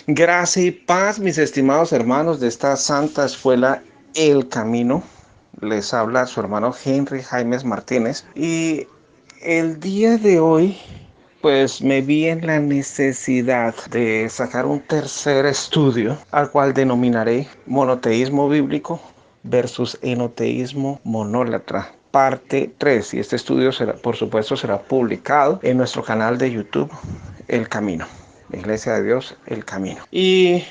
Gracia y paz, mis estimados hermanos de esta santa escuela El Camino. Les habla su hermano Henry Jaimes Martínez. Y el día de hoy, pues me vi en la necesidad de sacar un tercer estudio, al cual denominaré Monoteísmo Bíblico versus Enoteísmo Monólatra. Parte 3. Y este estudio será, por supuesto, será publicado en nuestro canal de YouTube, El Camino. Iglesia de Dios, El Camino. ¿Y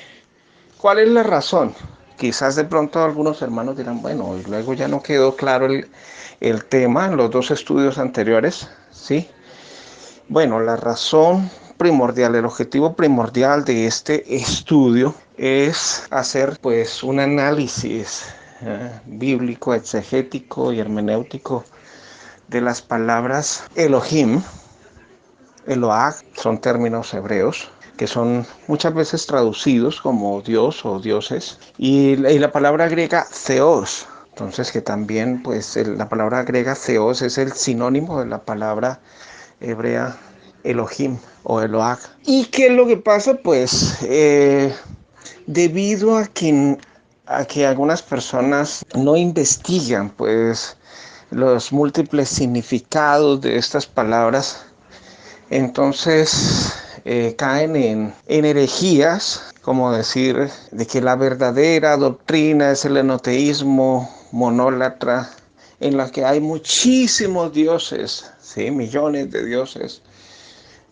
cuál es la razón? Quizás de pronto algunos hermanos dirán, bueno, y luego ya no quedó claro el tema en los dos estudios anteriores, ¿sí? Bueno, la razón primordial, el objetivo primordial de este estudio es hacer pues un análisis bíblico, exegético y hermenéutico de las palabras Elohim. Eloah son términos hebreos que son muchas veces traducidos como Dios o dioses, y la palabra griega theos, entonces que también pues la palabra griega theos es el sinónimo de la palabra hebrea Elohim o Eloah. ¿Y qué es lo que pasa? Pues debido a que algunas personas no investigan pues los múltiples significados de estas palabras, entonces caen en herejías, como decir de que la verdadera doctrina es el enoteísmo monólatra, en la que hay muchísimos dioses, ¿sí? Millones de dioses,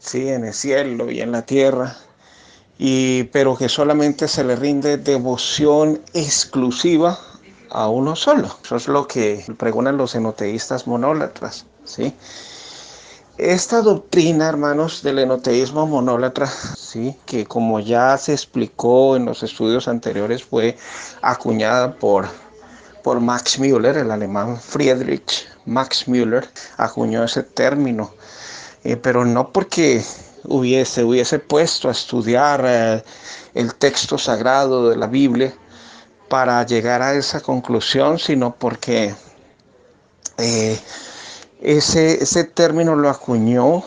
¿sí? En el cielo y en la tierra, pero que solamente se le rinde devoción exclusiva a uno solo. Eso es lo que pregonan los enoteístas monólatras, ¿sí? Esta doctrina, hermanos, del enoteísmo monólatra, sí, que como ya se explicó en los estudios anteriores, fue acuñada por Max Müller, el alemán Friedrich Max Müller, acuñó ese término, pero no porque hubiese puesto a estudiar el texto sagrado de la Biblia para llegar a esa conclusión, sino porque eh, ese término lo acuñó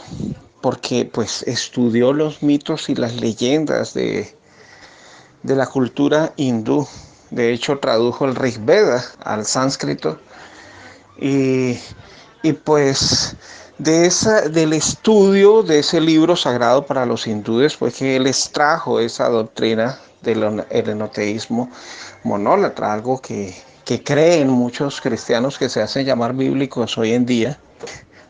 porque pues estudió los mitos y las leyendas de la cultura hindú. De hecho, tradujo el Rig Veda al sánscrito y, y pues del estudio de ese libro sagrado para los hindúes fue que él extrajo esa doctrina del enoteísmo monólatra, algo que creen muchos cristianos que se hacen llamar bíblicos hoy en día.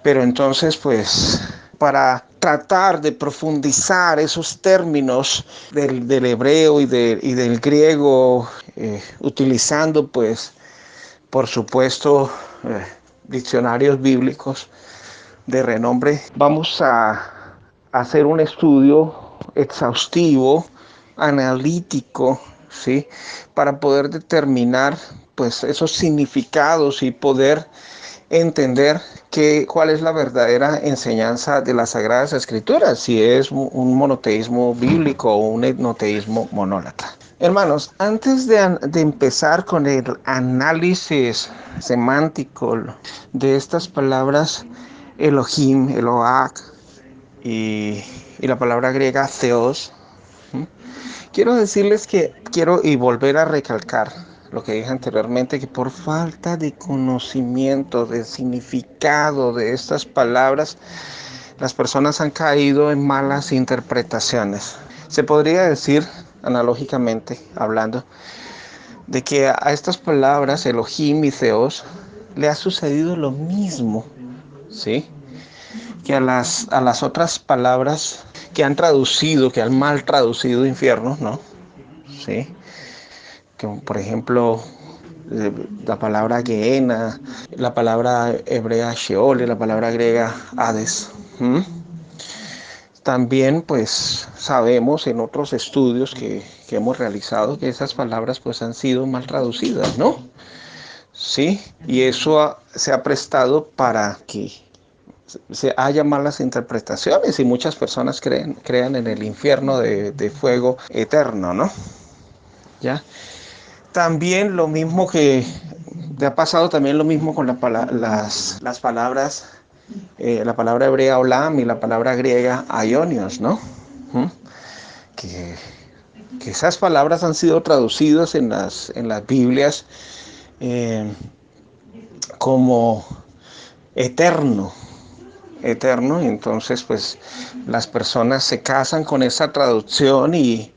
Pero entonces, pues, para tratar de profundizar esos términos del hebreo y del griego, utilizando, pues, por supuesto, diccionarios bíblicos de renombre, vamos a hacer un estudio exhaustivo, analítico, ¿sí? Para poder determinar, pues, esos significados y poder entender cuál es la verdadera enseñanza de las Sagradas Escrituras, si es un monoteísmo bíblico o un etnoteísmo monólatra. Hermanos, antes de empezar con el análisis semántico de estas palabras Elohim, Eloah y la palabra griega Theos, quiero decirles que y volver a recalcar lo que dije anteriormente, que por falta de conocimiento del significado de estas palabras, las personas han caído en malas interpretaciones. Se podría decir, analógicamente hablando, de que a estas palabras, Elohim y Theos, le ha sucedido lo mismo, ¿sí? Que a las otras palabras que han traducido, que han mal traducido infierno, ¿no? ¿Sí? Que, por ejemplo, la palabra Gehenna, la palabra hebrea Sheol y la palabra griega Hades. También pues sabemos en otros estudios que hemos realizado que esas palabras pues han sido mal traducidas, ¿no? Sí, y eso se ha prestado para que se haya malas interpretaciones y muchas personas crean en el infierno de fuego eterno, ¿no? ¿Ya? También lo mismo que te ha pasado también lo mismo con las palabras, la palabra hebrea olam y la palabra griega aionios, ¿no? ¿Mm? Que que esas palabras han sido traducidas en las Biblias eh, como eterno, eterno. Entonces, pues las personas se casan con esa traducción y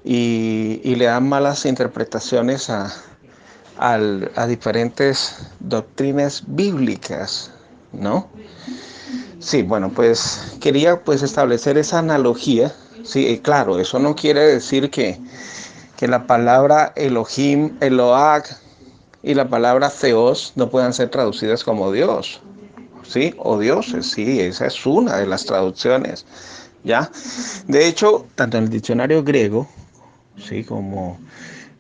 le dan malas interpretaciones a diferentes doctrinas bíblicas, ¿no? Sí, bueno, pues quería pues establecer esa analogía. Sí, claro, eso no quiere decir que la palabra Elohim, Eloah y la palabra Theos no puedan ser traducidas como Dios, ¿sí? O dioses, sí, esa es una de las traducciones, ¿ya? De hecho, tanto en el diccionario griego, ¿sí? Como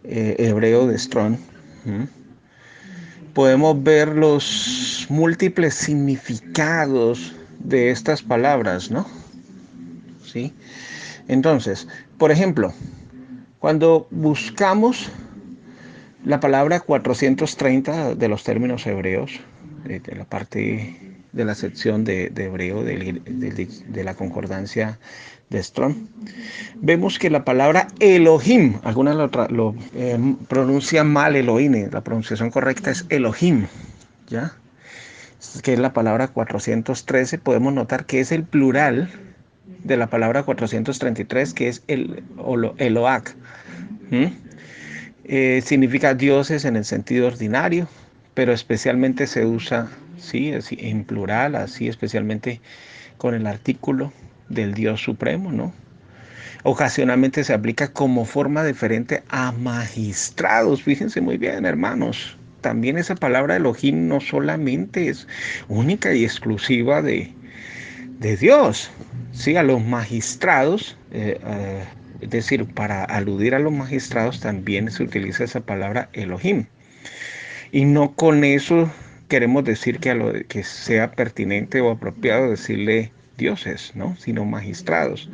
hebreo de Strong, ¿m? Podemos ver los múltiples significados de estas palabras, ¿no? ¿Sí? Entonces, por ejemplo, cuando buscamos la palabra 430 de los términos hebreos, de la parte de la sección de hebreo de la concordancia de Strong, vemos que la palabra Elohim, algunas lo pronuncian mal Elohim, la pronunciación correcta es Elohim, ¿ya? Que es la palabra 413, podemos notar que es el plural de la palabra 433, que es el Eloak. Significa dioses en el sentido ordinario, pero especialmente se usa, sí, así, en plural, así especialmente con el artículo del Dios Supremo, ¿no? Ocasionalmente se aplica como forma diferente a magistrados. Fíjense muy bien, hermanos. También esa palabra Elohim no solamente es única y exclusiva de Dios, sí, a los magistrados, es decir, para aludir a los magistrados también se utiliza esa palabra Elohim. Y no con eso queremos decir que sea pertinente o apropiado decirle dioses, ¿no? Sino magistrados.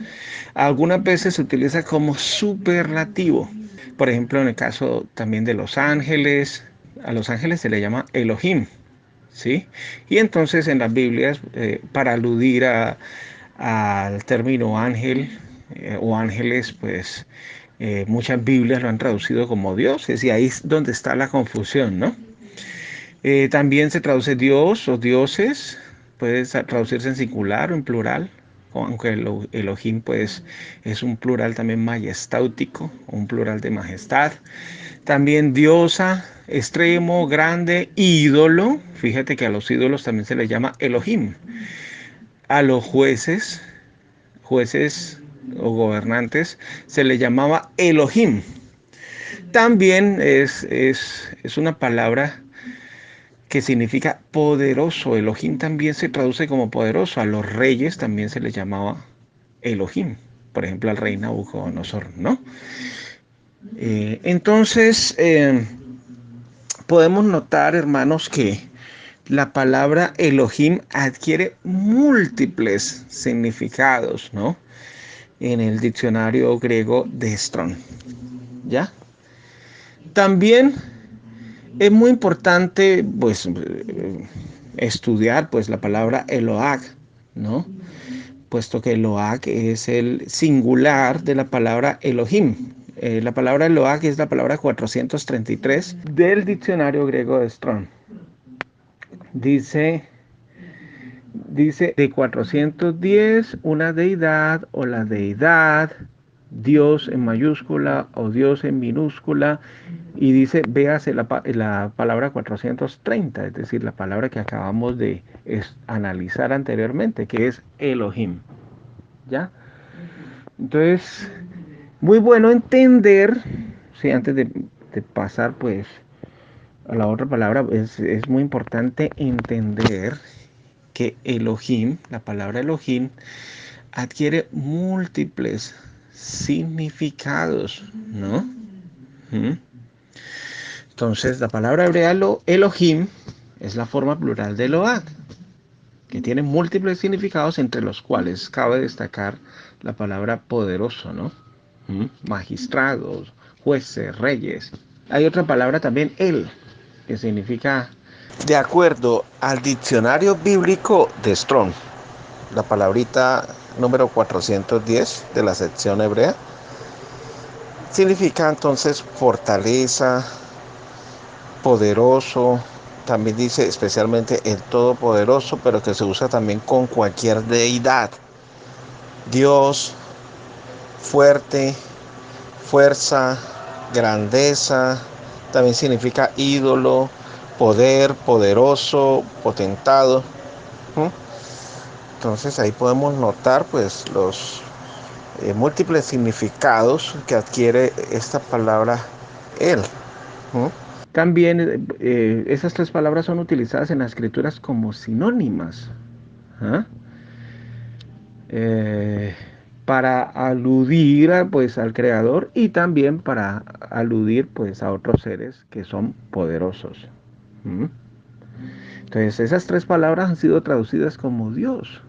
Algunas veces se utiliza como superlativo. Por ejemplo, en el caso también de los ángeles, a los ángeles se le llama Elohim, ¿sí? Y entonces en las Biblias, para aludir al término ángel o ángeles, pues muchas Biblias lo han traducido como dioses y ahí es donde está la confusión, ¿no? También se traduce Dios o dioses, puede traducirse en singular o en plural, aunque el Elohim pues es un plural también majestáutico, un plural de majestad. También diosa, extremo, grande, ídolo. Fíjate que a los ídolos también se les llama Elohim. A los jueces o gobernantes, se les llamaba Elohim. También es una palabra que significa poderoso. Elohim también se traduce como poderoso. A los reyes también se les llamaba Elohim. Por ejemplo, al rey Nabucodonosor, ¿no? Entonces, podemos notar, hermanos, que la palabra Elohim adquiere múltiples significados, ¿no? En el diccionario griego de Strong, ¿ya? También es muy importante, pues, estudiar, pues, la palabra Eloah, ¿no? Puesto que Eloah es el singular de la palabra Elohim. La palabra Eloah es la palabra 433 del diccionario griego de Strong. Dice de 410, una deidad o la deidad, Dios en mayúscula o Dios en minúscula, y dice, véase la palabra 430, es decir, la palabra que acabamos de analizar anteriormente, que es Elohim, ¿ya? Entonces, muy bueno entender, sí, antes de pasar pues a la otra palabra, es muy importante entender que Elohim, la palabra Elohim, adquiere múltiples significados, ¿no? Entonces, la palabra hebrea Elohim es la forma plural de Eloah, que tiene múltiples significados, entre los cuales cabe destacar la palabra poderoso, ¿no? Magistrados, jueces, reyes. Hay otra palabra también, que significa, de acuerdo al diccionario bíblico de Strong, la palabrita número 410 de la sección hebrea, Significa entonces fortaleza, poderoso, también dice especialmente el todopoderoso, pero que se usa también con cualquier deidad. Dios, fuerte, fuerza, grandeza, también significa ídolo, poder, poderoso, potentado. ¿Mm? Entonces ahí podemos notar pues los múltiples significados que adquiere esta palabra él. ¿Mm? También esas tres palabras son utilizadas en las escrituras como sinónimas. ¿Ah? Eh, para aludir pues, al creador y también para aludir pues, a otros seres que son poderosos. ¿Mm? Entonces esas tres palabras han sido traducidas como Dios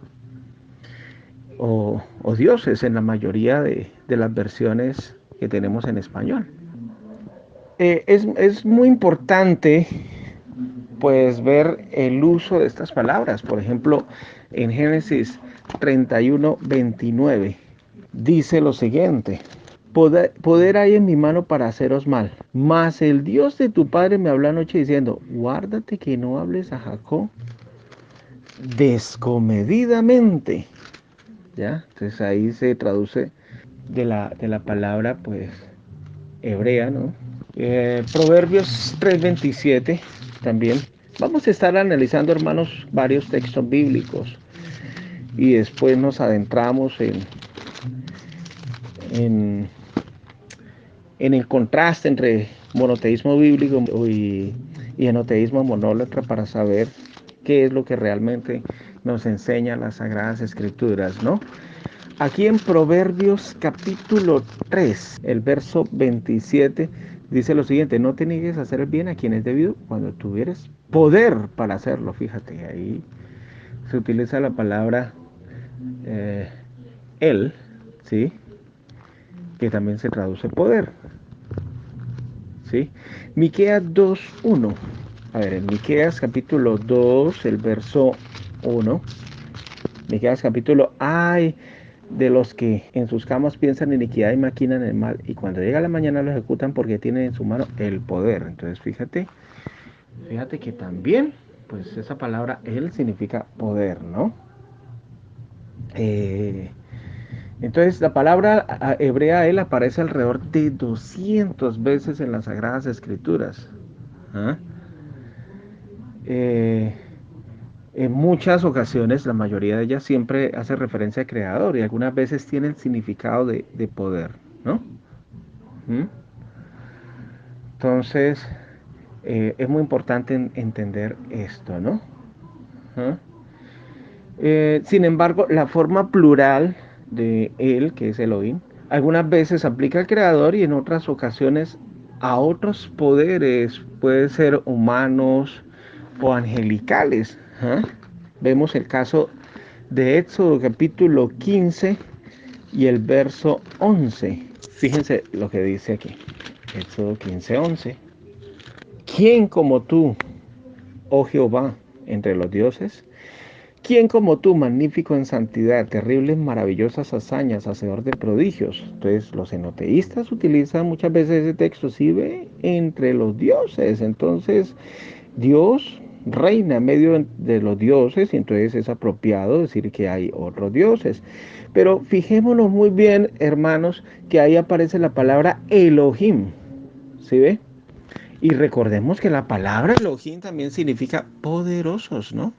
o dioses en la mayoría de las versiones que tenemos en español. Es muy importante pues ver el uso de estas palabras. Por ejemplo, en Génesis 31:29 dice lo siguiente: poder hay en mi mano para haceros mal, mas el Dios de tu padre me habló anoche diciendo, guárdate que no hables a Jacob descomedidamente. ¿Ya? Entonces ahí se traduce de la palabra pues hebrea, ¿no? Proverbios 3:27 también. Vamos a estar analizando, hermanos, varios textos bíblicos y después nos adentramos en, en el contraste entre monoteísmo bíblico y enoteísmo monólatra para saber qué es lo que realmente nos enseñan las Sagradas Escrituras, ¿no? Aquí en Proverbios capítulo 3, el verso 27, dice lo siguiente: no te niegues a hacer el bien a quien es debido cuando tuvieres poder para hacerlo. Fíjate, ahí se utiliza la palabra eh, él, ¿sí? Que también se traduce poder, ¿sí? Miqueas 2:1. A ver, en Miqueas capítulo 2, el verso 1. Miqueas capítulo, ay de los que en sus camas piensan iniquidad y maquinan el mal, y cuando llega la mañana lo ejecutan porque tienen en su mano el poder. Entonces fíjate que también, pues esa palabra él significa poder, ¿no? Entonces la palabra hebrea él aparece alrededor de 200 veces en las Sagradas Escrituras. ¿Ah? Eh, en muchas ocasiones, la mayoría de ellas siempre hace referencia al creador y algunas veces tiene el significado de poder, ¿no? ¿Mm? Entonces, es muy importante entender esto, ¿no? ¿Ah? Sin embargo, la forma plural de él, que es Elohim, algunas veces aplica al creador y en otras ocasiones a otros poderes, puede ser humanos o angelicales. ¿Ah? Vemos el caso de Éxodo capítulo 15 y el verso 11. Fíjense lo que dice aquí. Éxodo 15:11. ¿Quién como tú, oh Jehová, entre los dioses? ¿Quién como tú, magnífico en santidad, terribles, maravillosas hazañas, hacedor de prodigios? Entonces, los enoteístas utilizan muchas veces ese texto, ¿sí ve? Entre los dioses. Entonces, Dios reina en medio de los dioses y entonces es apropiado decir que hay otros dioses. Pero fijémonos muy bien, hermanos, que ahí aparece la palabra Elohim, ¿sí ve? Y recordemos que la palabra Elohim también significa poderosos, ¿no?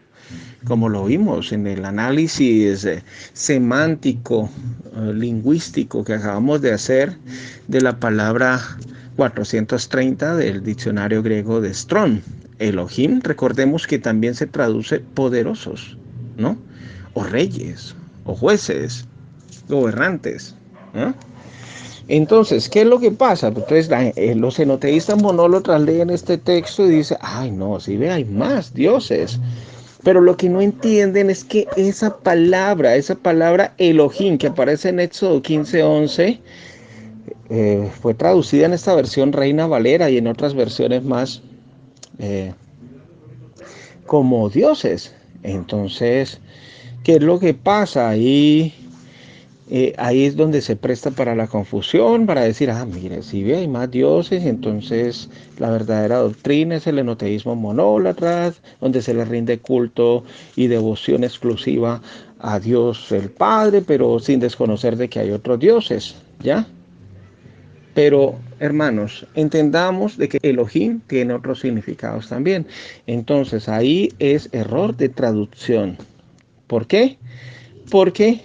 Como lo vimos en el análisis semántico, lingüístico que acabamos de hacer de la palabra 430 del diccionario griego de Strong. Elohim, recordemos que también se traduce poderosos, ¿no? O reyes, o jueces, gobernantes, ¿no? Entonces, ¿qué es lo que pasa? Entonces, los enoteístas monólogos leen este texto y dicen, ay no, si ve, hay más dioses. Pero lo que no entienden es que esa palabra Elohim que aparece en Éxodo 15:11, fue traducida en esta versión Reina Valera y en otras versiones más eh, como dioses. Entonces, ¿qué es lo que pasa? Ahí ahí es donde se presta para la confusión, para decir, mire, si ve, hay más dioses, entonces la verdadera doctrina es el enoteísmo monólatra, donde se le rinde culto y devoción exclusiva a Dios el Padre, pero sin desconocer de que hay otros dioses, ¿ya? Pero, hermanos, entendamos de que Elohim tiene otros significados también. Entonces, ahí es error de traducción. ¿Por qué? Porque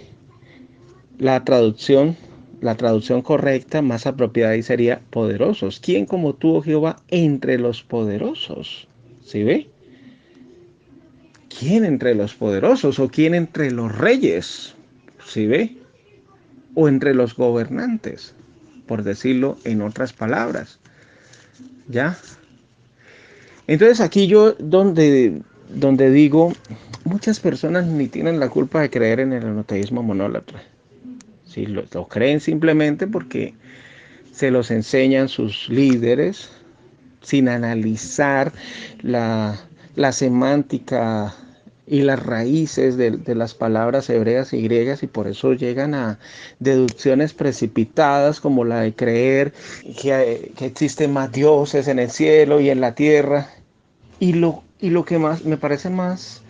la traducción, la traducción correcta, más apropiada ahí sería poderosos. ¿Quién como tú, oh Jehová, entre los poderosos? ¿Sí ve? ¿Quién entre los poderosos? ¿O quién entre los reyes? ¿Sí ve? O entre los gobernantes, por decirlo en otras palabras. ¿Ya? Entonces aquí yo donde digo, muchas personas ni tienen la culpa de creer en el monoteísmo monólatra. Sí, lo creen simplemente porque se los enseñan sus líderes sin analizar la semántica y las raíces de las palabras hebreas y griegas, y por eso llegan a deducciones precipitadas como la de creer que existen más dioses en el cielo y en la tierra. Y lo que más me parece más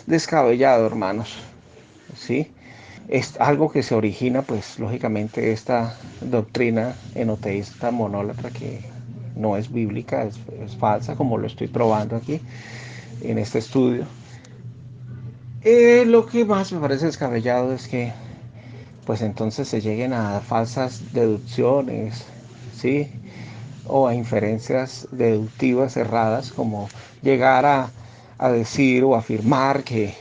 descabellado, hermanos, ¿sí? Es algo que se origina, pues, lógicamente, esta doctrina enoteísta monólatra que no es bíblica, es falsa, como lo estoy probando aquí en este estudio. Lo que más me parece descabellado es que, pues, entonces se lleguen a falsas deducciones, ¿sí? O a inferencias deductivas erradas, como llegar a decir o afirmar que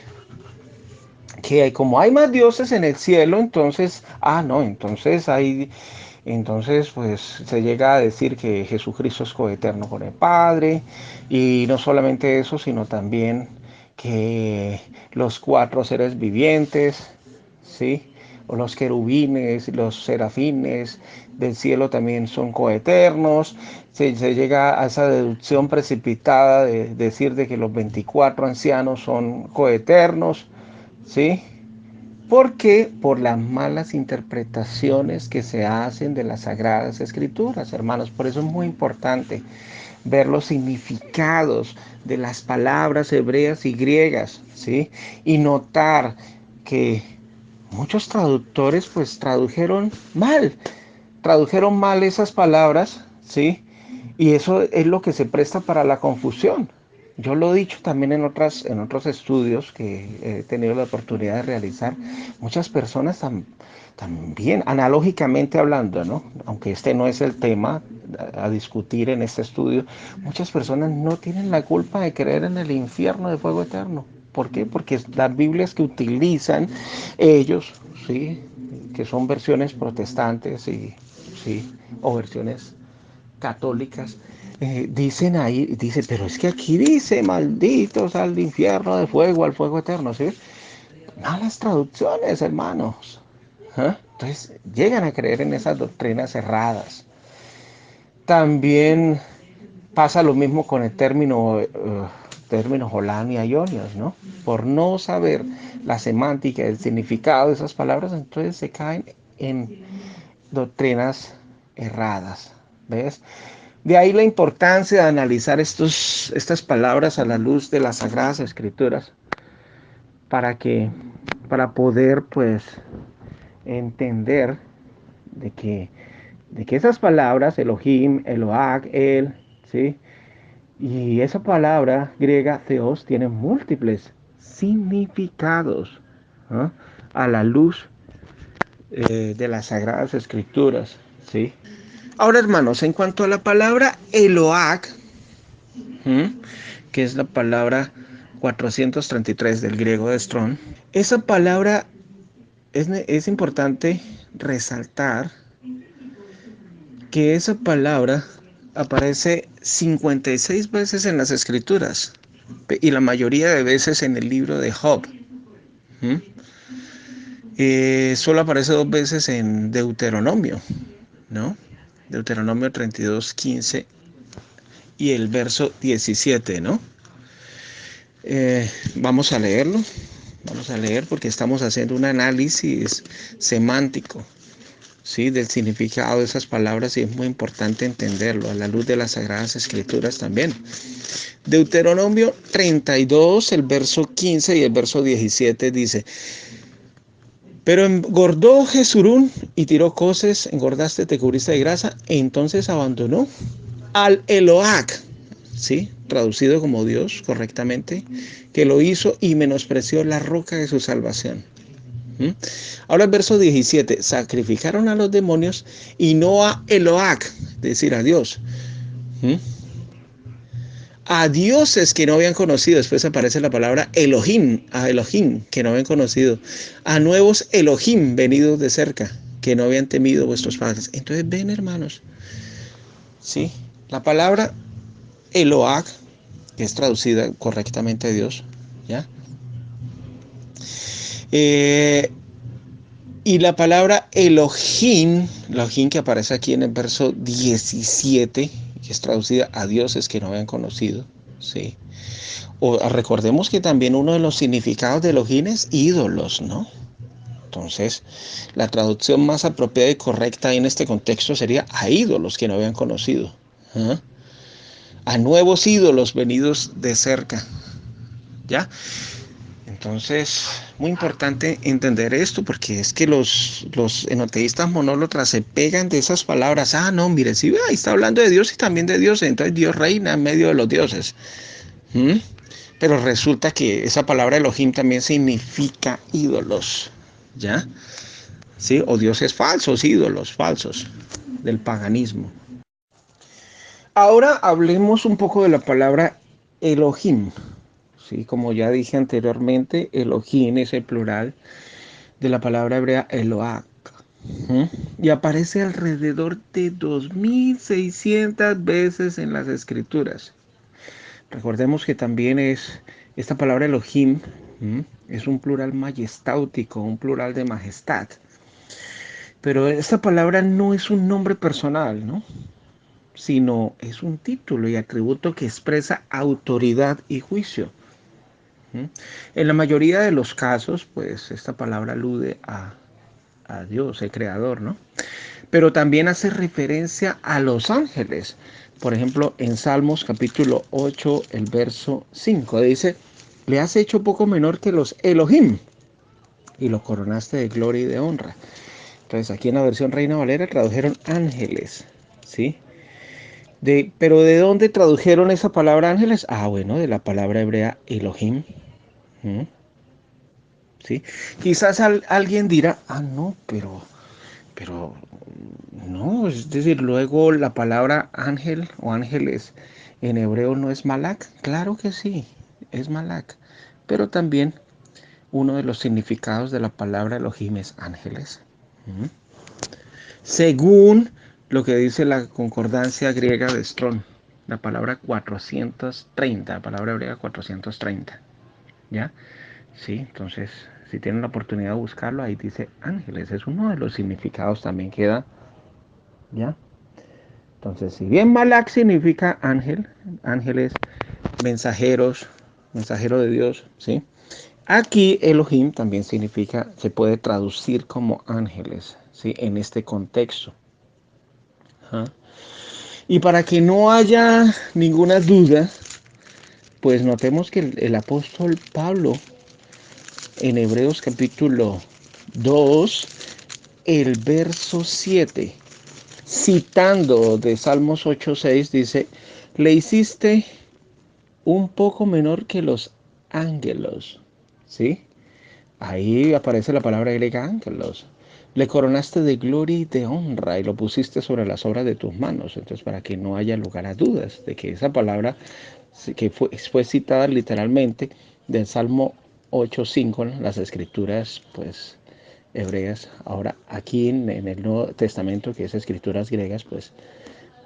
como hay más dioses en el cielo, entonces, no, entonces pues se llega a decir que Jesucristo es coeterno con el Padre, y no solamente eso, sino también que los cuatro seres vivientes, ¿sí? O los querubines, los serafines del cielo también son coeternos. Se llega a esa deducción precipitada de decir de que los 24 ancianos son coeternos, ¿sí? ¿Por qué? Por las malas interpretaciones que se hacen de las Sagradas Escrituras, hermanos. Por eso es muy importante ver los significados de las palabras hebreas y griegas, ¿sí? Y notar que muchos traductores pues tradujeron mal esas palabras, ¿sí? Y eso es lo que se presta para la confusión. Yo lo he dicho también en otros estudios que he tenido la oportunidad de realizar. Muchas personas también, analógicamente hablando, ¿no? Aunque este no es el tema a discutir en este estudio, muchas personas no tienen la culpa de creer en el infierno de fuego eterno. ¿Por qué? Porque las Biblias que utilizan ellos, ¿sí? Que son versiones protestantes y, ¿sí? O versiones católicas, dicen ahí, dice, pero es que aquí dice, malditos al infierno de fuego, al fuego eterno, ¿sí? Malas traducciones, hermanos. Entonces llegan a creer en esas doctrinas erradas. También pasa lo mismo con el término Jolania y Ionios, ¿no? Por no saber la semántica, el significado de esas palabras, entonces se caen en doctrinas erradas, ¿ves? De ahí la importancia de analizar estas palabras a la luz de las Sagradas Escrituras para que, para poder, pues, entender de que, de que esas palabras, Elohim, Eloach, El, ¿sí? Y esa palabra griega theos tiene múltiples significados, ¿no? A la luz de las Sagradas Escrituras, ¿sí? Ahora, hermanos, en cuanto a la palabra Eloach, que es la palabra 433 del griego de Strong, esa palabra es importante resaltar que esa palabra aparece 56 veces en las Escrituras y la mayoría de veces en el libro de Job. Solo aparece 2 veces en Deuteronomio, ¿no? Deuteronomio 32:15 y el verso 17, ¿no? Vamos a leerlo. Vamos a leer porque estamos haciendo un análisis semántico, ¿sí? Del significado de esas palabras y es muy importante entenderlo a la luz de las Sagradas Escrituras también. Deuteronomio 32, el verso 15 y el verso 17 dice: pero engordó Jesurún y tiró coces, engordaste, te cubriste de grasa, e entonces abandonó al Eloach, ¿sí? Traducido como Dios correctamente, que lo hizo y menospreció la roca de su salvación. ¿Mm? Ahora el verso 17, sacrificaron a los demonios y no a Eloach, es decir, a Dios. ¿Mm? A dioses que no habían conocido, después aparece la palabra Elohim, a Elohim que no habían conocido, a nuevos Elohim venidos de cerca, que no habían temido vuestros padres. Entonces ven, hermanos, ¿sí? La palabra Eloach, que es traducida correctamente a Dios, ¿ya? Y la palabra Elohim, Elohim que aparece aquí en el verso 17, que es traducida a dioses que no habían conocido, ¿sí? O recordemos que también uno de los significados de Elohim es ídolos, ¿no? Entonces, la traducción más apropiada y correcta en este contexto sería a ídolos que no habían conocido. ¿Ah? A nuevos ídolos venidos de cerca. ¿Ya? Entonces, muy importante entender esto porque es que los enoteístas monólatras se pegan de esas palabras. Ah, no, mire, sí, ahí está hablando de Dios y también de dioses. Entonces Dios reina en medio de los dioses. ¿Mm? Pero resulta que esa palabra Elohim también significa ídolos. ¿Ya? ¿Sí? O dioses falsos, ídolos falsos del paganismo. Ahora hablemos un poco de la palabra Elohim. Sí, como ya dije anteriormente, Elohim es el plural de la palabra hebrea Eloach. Y aparece alrededor de 2600 veces en las escrituras. Recordemos que también esta palabra Elohim, es un plural majestáutico, un plural de majestad. Pero esta palabra no es un nombre personal, ¿no? Sino es un título y atributo que expresa autoridad y juicio. En la mayoría de los casos, pues esta palabra alude a Dios, el creador, ¿no? Pero también hace referencia a los ángeles. Por ejemplo, en Salmos capítulo 8, el verso 5 dice: le has hecho poco menor que los Elohim y lo coronaste de gloria y de honra. Entonces aquí en la versión Reina Valera tradujeron ángeles, ¿sí? Pero ¿de dónde tradujeron esa palabra ángeles? Ah, bueno, de la palabra hebrea Elohim. ¿Mm? ¿Sí? Quizás alguien dirá, ah, no, pero no, es decir, luego la palabra ángel o ángeles en hebreo no es malak. Claro que sí, es malak. Pero también uno de los significados de la palabra Elohim es ángeles. ¿Mm? Según lo que dice la concordancia griega de Strong, la palabra 430, la palabra hebrea 430, ¿ya? Sí, entonces, si tienen la oportunidad de buscarlo, ahí dice ángeles, es uno de los significados también que da, ¿ya? Entonces, si bien Malak significa ángel, ángeles, mensajeros, mensajero de Dios, ¿sí? Aquí Elohim también significa, se puede traducir como ángeles, ¿sí? En este contexto. ¿Ah? Y para que no haya ninguna duda, pues notemos que el apóstol Pablo en Hebreos capítulo 2, el verso 7, citando de Salmos 8:6, dice: le hiciste un poco menor que los ángelos, ¿sí? Ahí aparece la palabra griega ángelos. Le coronaste de gloria y de honra y lo pusiste sobre las obras de tus manos. Entonces, para que no haya lugar a dudas de que esa palabra que fue citada literalmente del Salmo 8:5, las escrituras, pues, hebreas. Ahora, aquí en el Nuevo Testamento, que es escrituras griegas, pues,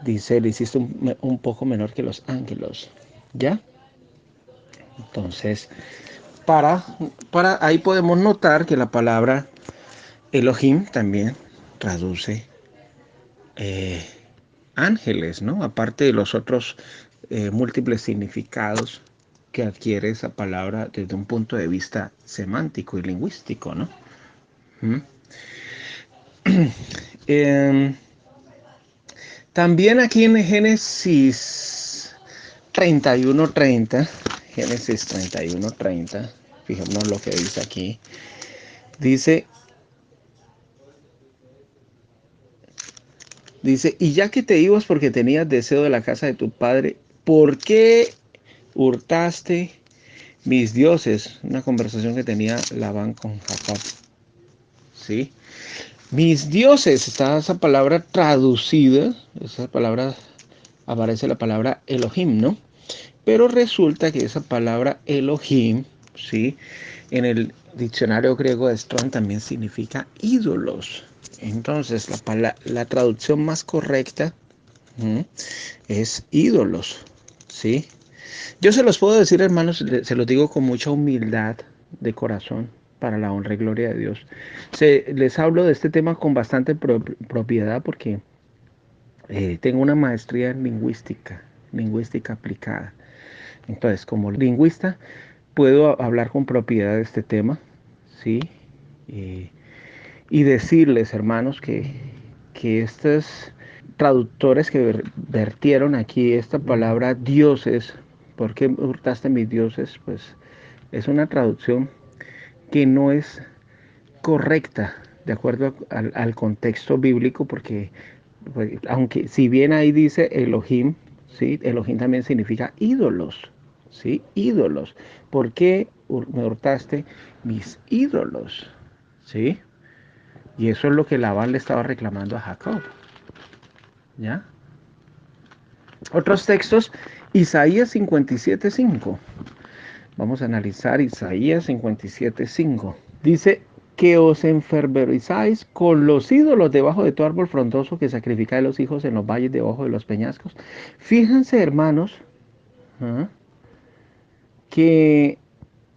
dice, le hiciste un poco menor que los ángelos. ¿Ya? Entonces, para, ahí podemos notar que la palabra Elohim también traduce eh, ángeles, ¿no? Aparte de los otros múltiples significados, que adquiere esa palabra desde un punto de vista semántico y lingüístico, ¿no? ¿Mm? Eh, También aquí en Génesis 31:30, Génesis 31:30, fijémonos lo que dice aquí. Dice, y ya que te ibas porque tenías deseo de la casa de tu padre, ¿por qué hurtaste mis dioses? Una conversación que tenía Labán con Jacob. ¿Sí? Mis dioses, está esa palabra traducida, esa palabra, aparece la palabra Elohim, ¿no? Pero resulta que esa palabra Elohim, ¿sí? En el diccionario griego de Strong también significa ídolos. Entonces, la traducción más correcta es ídolos, ¿sí? Yo se los puedo decir, hermanos, se los digo con mucha humildad de corazón para la honra y gloria de Dios. Les hablo de este tema con bastante propiedad porque tengo una maestría en lingüística aplicada. Entonces, como lingüista, puedo hablar con propiedad de este tema, ¿sí? Eh, y decirles, hermanos, que estos traductores que vertieron aquí esta palabra dioses, ¿por qué hurtaste mis dioses? Pues es una traducción que no es correcta de acuerdo al contexto bíblico, porque pues, aunque si bien ahí dice Elohim, ¿sí? Elohim también significa ídolos, ¿sí? Ídolos. ¿Por qué me hurtaste mis ídolos? ¿Sí? Y eso es lo que Labán le estaba reclamando a Jacob, ¿ya? Otros textos, Isaías 57:5. Vamos a analizar Isaías 57:5. Dice que os enferverizáis con los ídolos debajo de tu árbol frondoso que sacrificáis los hijos en los valles debajo de los peñascos. Fíjense, hermanos, ¿ah? Que,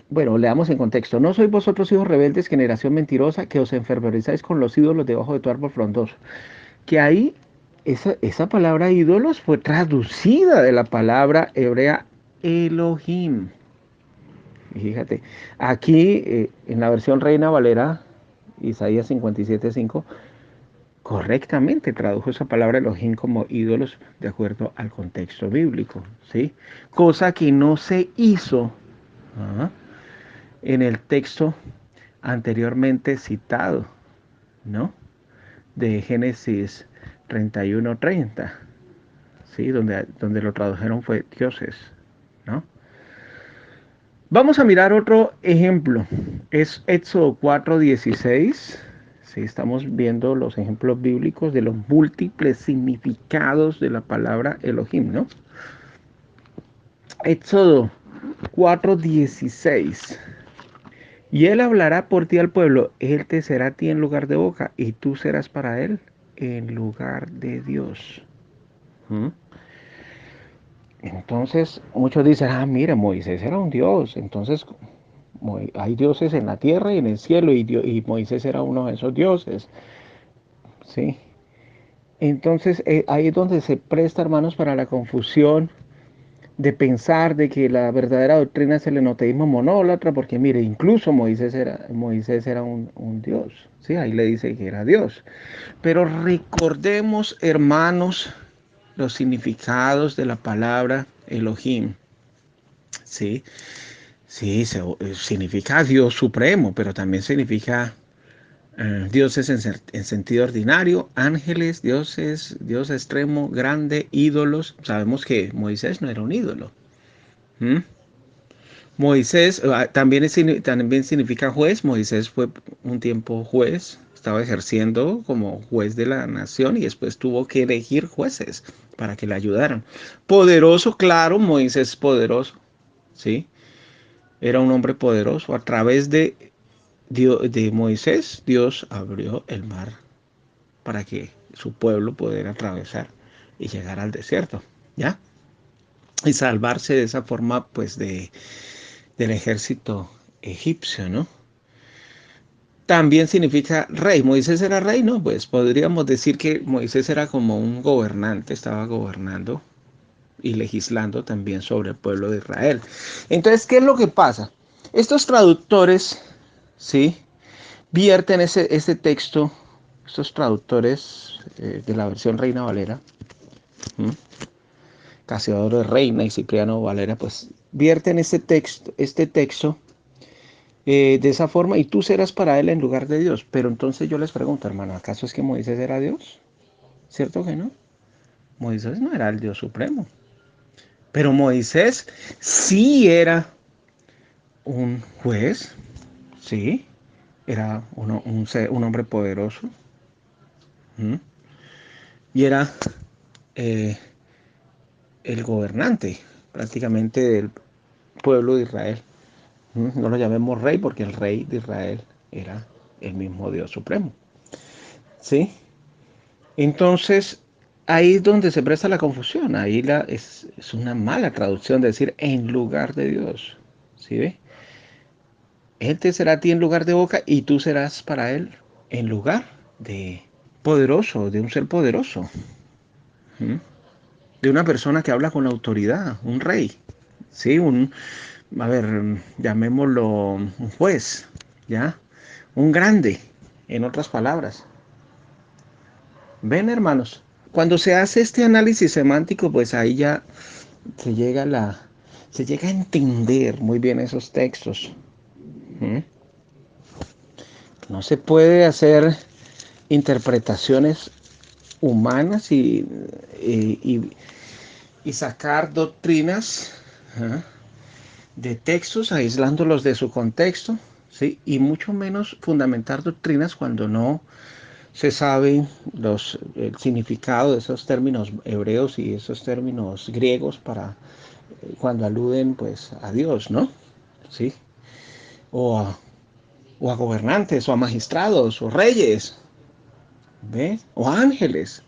bueno, leamos en contexto. No sois vosotros hijos rebeldes, generación mentirosa, que os enferverizáis con los ídolos debajo de tu árbol frondoso. Que ahí esa palabra ídolos fue traducida de la palabra hebrea Elohim. Y fíjate, aquí en la versión Reina Valera, Isaías 57:5, correctamente tradujo esa palabra Elohim como ídolos de acuerdo al contexto bíblico, ¿sí? Cosa que no se hizo, ¿ah?, en el texto anteriormente citado, ¿no? De Génesis 31:30, ¿sí? Donde lo tradujeron fue dioses, ¿no? Vamos a mirar otro ejemplo. Es Éxodo 4:16. Sí, estamos viendo los ejemplos bíblicos de los múltiples significados de la palabra Elohim, ¿no? Éxodo 4:16. Y él hablará por ti al pueblo, él te será a ti en lugar de boca, y tú serás para él en lugar de Dios. ¿Mm? Entonces, muchos dicen, ah, mira, Moisés era un dios. Entonces, hay dioses en la tierra y en el cielo, y Moisés era uno de esos dioses. ¿Sí? Entonces, ahí es donde se presta, hermanos, para la confusión de pensar de que la verdadera doctrina es el enoteísmo monólatra, porque mire, incluso Moisés era un dios. ¿Sí? Ahí le dice que era Dios. Pero recordemos, hermanos, los significados de la palabra Elohim. ¿Sí? Sí, significa Dios supremo, pero también significa dioses en sentido ordinario, ángeles, dioses, Dios extremo, grande, ídolos. Sabemos que Moisés no era un ídolo. ¿Mm? Moisés también significa juez. Moisés fue un tiempo juez, estaba ejerciendo como juez de la nación y después tuvo que elegir jueces para que le ayudaran. Poderoso, claro, Moisés poderoso, ¿sí? Era un hombre poderoso. A través de Moisés, Dios abrió el mar para que su pueblo pudiera atravesar y llegar al desierto, ¿ya? Y salvarse de esa forma, pues, del ejército egipcio, ¿no? También significa rey. Moisés era rey, ¿no? Pues podríamos decir que Moisés era como un gobernante, estaba gobernando, y legislando también sobre el pueblo de Israel. Entonces, ¿qué es lo que pasa? Estos traductores, ¿sí?, vierten ese texto, estos traductores de la versión Reina Valera, Casiodoro de Reina y Cipriano Valera, pues vierten este texto de esa forma, y tú serás para él en lugar de Dios. Pero entonces yo les pregunto, hermano, ¿acaso es que Moisés era Dios? ¿Cierto que no? Moisés no era el Dios supremo. Pero Moisés sí era un juez, sí, era un hombre poderoso, ¿m? Y era eh, el gobernante prácticamente del pueblo de Israel. No lo llamemos rey porque el rey de Israel era el mismo Dios supremo, ¿sí? Entonces, ahí es donde se presta la confusión. Ahí es una mala traducción de decir en lugar de Dios. ¿Sí ve? Él te será a ti en lugar de boca y tú serás para él en lugar de poderoso, de un ser poderoso. ¿Mm? De una persona que habla con autoridad, un rey. ¿Sí? A ver, llamémoslo un juez, ¿ya? Un grande, en otras palabras. ¿Ven, hermanos? Cuando se hace este análisis semántico, pues ahí ya se llega a entender muy bien esos textos. ¿Mm? No se puede hacer interpretaciones humanas y sacar doctrinas, ¿ah?, de textos, aislándolos de su contexto, ¿sí? Y mucho menos fundamentar doctrinas cuando no se sabe el significado de esos términos hebreos y esos términos griegos para cuando aluden pues a Dios, ¿no? ¿Sí? O a, o a gobernantes, o a magistrados, o reyes, ¿ves? O ángeles.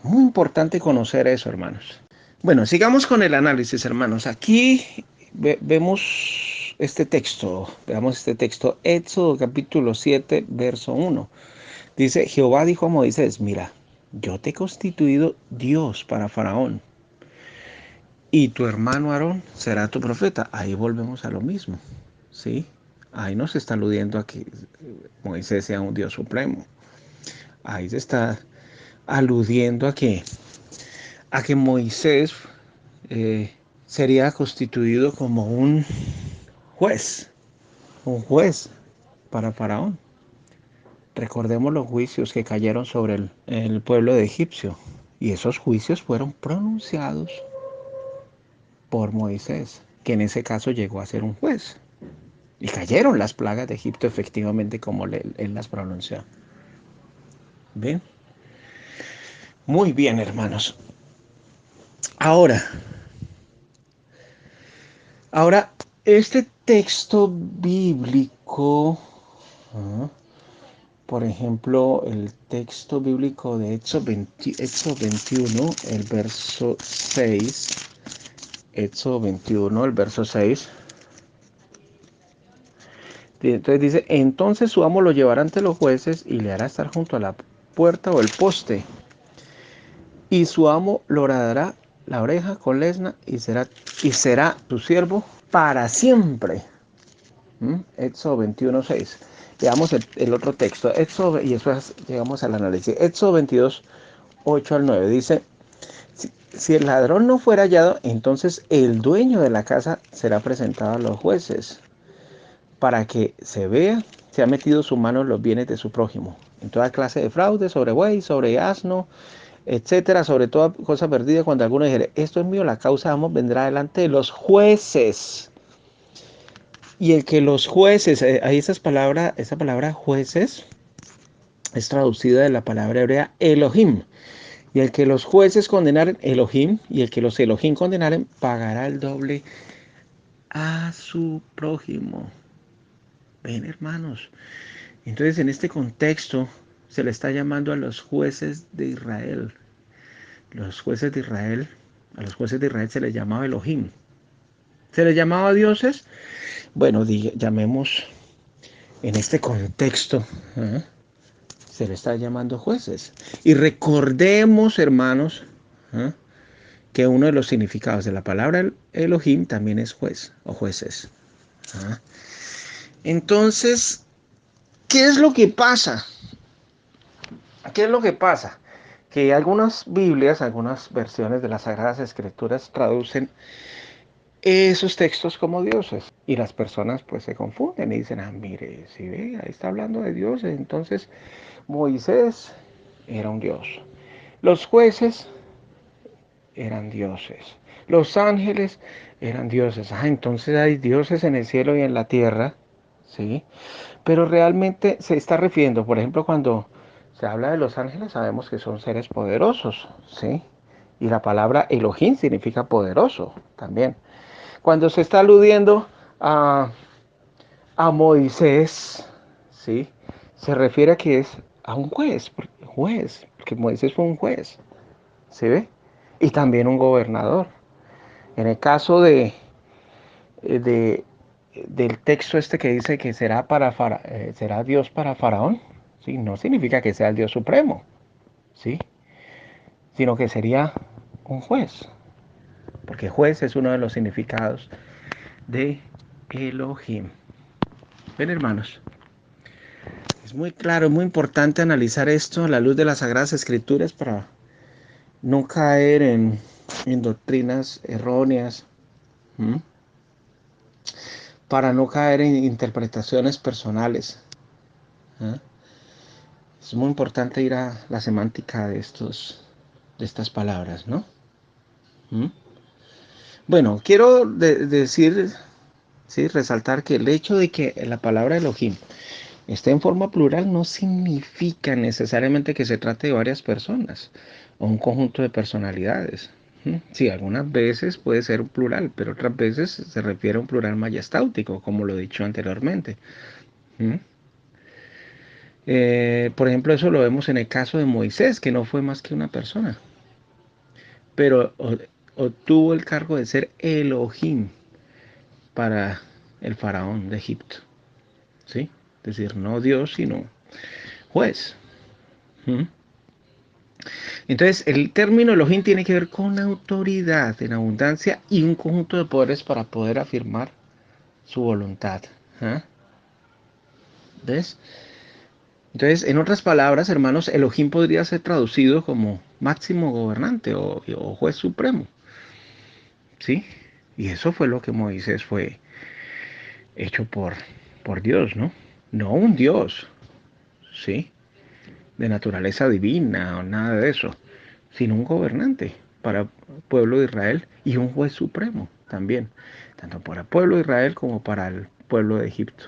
Muy importante conocer eso, hermanos. Bueno, sigamos con el análisis, hermanos. Aquí vemos este texto, veamos este texto, Éxodo capítulo 7, verso 1. Dice, Jehová dijo a Moisés, mira, yo te he constituido Dios para Faraón, y tu hermano Aarón será tu profeta. Ahí volvemos a lo mismo, ¿sí? Ahí no se está aludiendo a que Moisés sea un Dios supremo. Ahí se está aludiendo a que Moisés eh, sería constituido como un juez para Faraón. Recordemos los juicios que cayeron sobre el pueblo de Egipcio, y esos juicios fueron pronunciados por Moisés, que en ese caso llegó a ser un juez. Y cayeron las plagas de Egipto efectivamente como él las pronunció. ¿Ven? Muy bien, hermanos. Ahora, Ahora, este texto bíblico, ¿ah?, por ejemplo, el texto bíblico de Éxodo 21, el verso 6, Éxodo 21, el verso 6, entonces dice, entonces su amo lo llevará ante los jueces y le hará estar junto a la puerta o el poste, y su amo lo horadará la oreja con lesna y será tu siervo para siempre. Éxodo 21, 6. Veamos el otro texto. Y después llegamos al análisis. Éxodo 22, 8 al 9. Dice, si el ladrón no fuera hallado, entonces el dueño de la casa será presentado a los jueces para que se ha metido su mano en los bienes de su prójimo, en toda clase de fraude, sobre buey, sobre asno, etcétera, sobre toda cosa perdida. Cuando alguno dijere, esto es mío, la causa, vamos, vendrá delante de los jueces. Y el que los jueces, ahí esa palabra jueces es traducida de la palabra hebrea Elohim. Y el que los jueces condenaren, Elohim, y el que los Elohim condenaren, pagará el doble a su prójimo. Ven, hermanos. Entonces, en este contexto, se le está llamando a los jueces de Israel. Los jueces de Israel, a los jueces de Israel se les llamaba Elohim. ¿Se les llamaba dioses? Bueno, llamemos en este contexto, ¿eh?, se le está llamando jueces. Y recordemos, hermanos, ¿eh?, que uno de los significados de la palabra Elohim también es juez o jueces. ¿Ah? Entonces, ¿qué es lo que pasa? ¿Qué es lo que pasa? Que algunas Biblias, algunas versiones de las Sagradas Escrituras traducen esos textos como dioses. Y las personas pues se confunden y dicen, ah, mire, si ve, ahí está hablando de dioses. Entonces Moisés era un dios. Los jueces eran dioses. Los ángeles eran dioses. Ah, entonces hay dioses en el cielo y en la tierra. ¿Sí? Pero realmente se está refiriendo, por ejemplo, cuando se habla de los ángeles, sabemos que son seres poderosos. ¿Sí? Y la palabra Elohim significa poderoso también. Cuando se está aludiendo a, a Moisés, ¿sí? Se refiere a que es a un juez, porque Moisés fue un juez, ¿sí ve? Y también un gobernador. En el caso de del texto este que dice que será Dios para Faraón, ¿sí? No significa que sea el Dios supremo, ¿sí? Sino que sería un juez, porque juez es uno de los significados de Elohim. Ven, hermanos, es muy claro, es muy importante analizar esto a la luz de las Sagradas Escrituras para no caer en doctrinas erróneas, ¿m? Para no caer en interpretaciones personales. ¿Eh? Es muy importante ir a la semántica de estas palabras, ¿no? ¿Mm? Bueno, quiero decir, sí, resaltar que el hecho de que la palabra Elohim esté en forma plural no significa necesariamente que se trate de varias personas o un conjunto de personalidades. Sí, algunas veces puede ser un plural, pero otras veces se refiere a un plural majestáutico, como lo he dicho anteriormente. ¿Mm? Por ejemplo, eso lo vemos en el caso de Moisés, que no fue más que una persona, pero obtuvo el cargo de ser Elohim para el faraón de Egipto. ¿Sí? Es decir, no Dios, sino juez. ¿Mm? Entonces, el término Elohim tiene que ver con autoridad en abundancia y un conjunto de poderes para poder afirmar su voluntad. ¿Ah? ¿Ves? Entonces, en otras palabras, hermanos, Elohim podría ser traducido como máximo gobernante o juez supremo. ¿Sí? Y eso fue lo que Moisés fue hecho por Dios, ¿no? No un Dios, ¿sí? De naturaleza divina o nada de eso, sino un gobernante para el pueblo de Israel y un juez supremo también, tanto para el pueblo de Israel como para el pueblo de Egipto.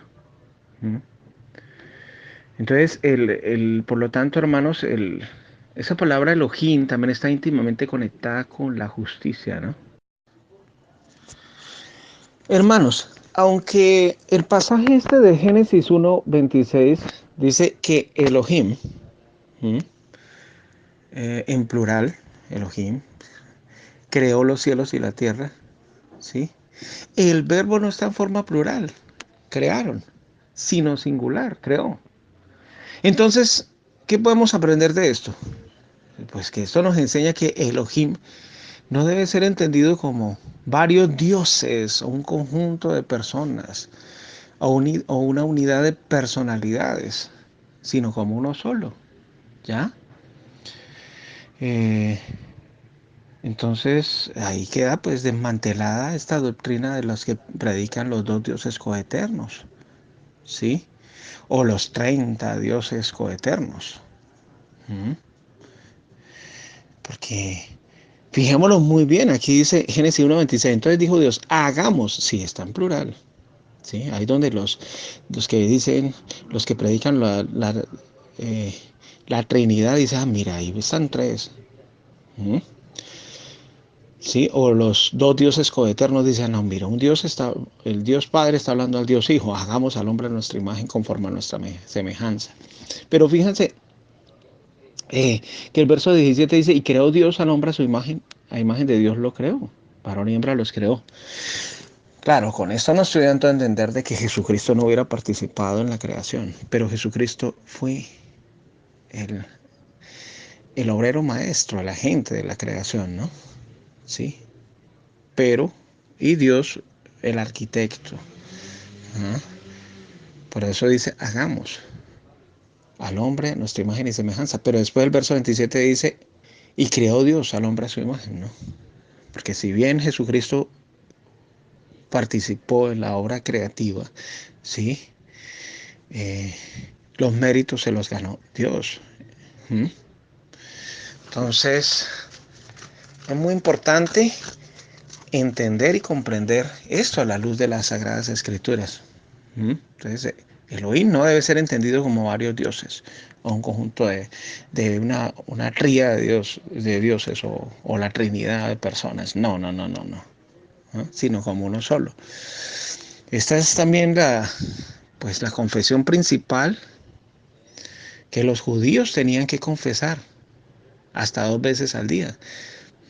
¿Mm? Entonces, por lo tanto, hermanos, esa palabra Elohim también está íntimamente conectada con la justicia, ¿no? Hermanos, aunque el pasaje este de Génesis 1:26 dice que Elohim, ¿m? En plural, Elohim, creó los cielos y la tierra, ¿sí? El verbo no está en forma plural, crearon, sino singular, creó. Entonces, ¿qué podemos aprender de esto? Pues que esto nos enseña que Elohim no debe ser entendido como varios dioses o un conjunto de personas o una unidad de personalidades, sino como uno solo, ¿ya? Eh, entonces ahí queda pues desmantelada esta doctrina de los que predican los dos dioses coeternos, ¿sí? O los 30 dioses coeternos. ¿Mm? Porque fijémoslo muy bien, aquí dice Génesis 1:26, entonces dijo Dios, hagamos, sí, está en plural, ¿sí? Ahí donde los que dicen, los que predican eh, la Trinidad, dicen, ah, mira, ahí están tres. ¿Mm? ¿Sí? O los dos dioses coeternos dicen, no, mira, el Dios Padre está hablando al Dios Hijo, hagamos al hombre a nuestra imagen conforme a nuestra semejanza. Pero fíjense que el verso 17 dice, y creó Dios al hombre a imagen de Dios lo creó, varón y hembra los creó. Claro, con esto no estoy dando a entender de que Jesucristo no hubiera participado en la creación, pero Jesucristo fue el, el obrero maestro, el agente de la creación, ¿no? ¿sí? Pero, y Dios, el arquitecto. ¿Ah? Por eso dice, hagamos al hombre a nuestra imagen y semejanza. Pero después el verso 27 dice, y creó Dios al hombre a su imagen, ¿no? Porque si bien Jesucristo participó en la obra creativa, ¿sí? Eh, los méritos se los ganó Dios. ¿Mm? Entonces, es muy importante entender y comprender esto a la luz de las Sagradas Escrituras. Entonces, Elohim no debe ser entendido como varios dioses o un conjunto de una tría de dioses o la trinidad de personas. No, no, no, no, no. ¿No? Sino como uno solo. Esta es también pues, la confesión principal que los judíos tenían que confesar hasta 2 veces al día.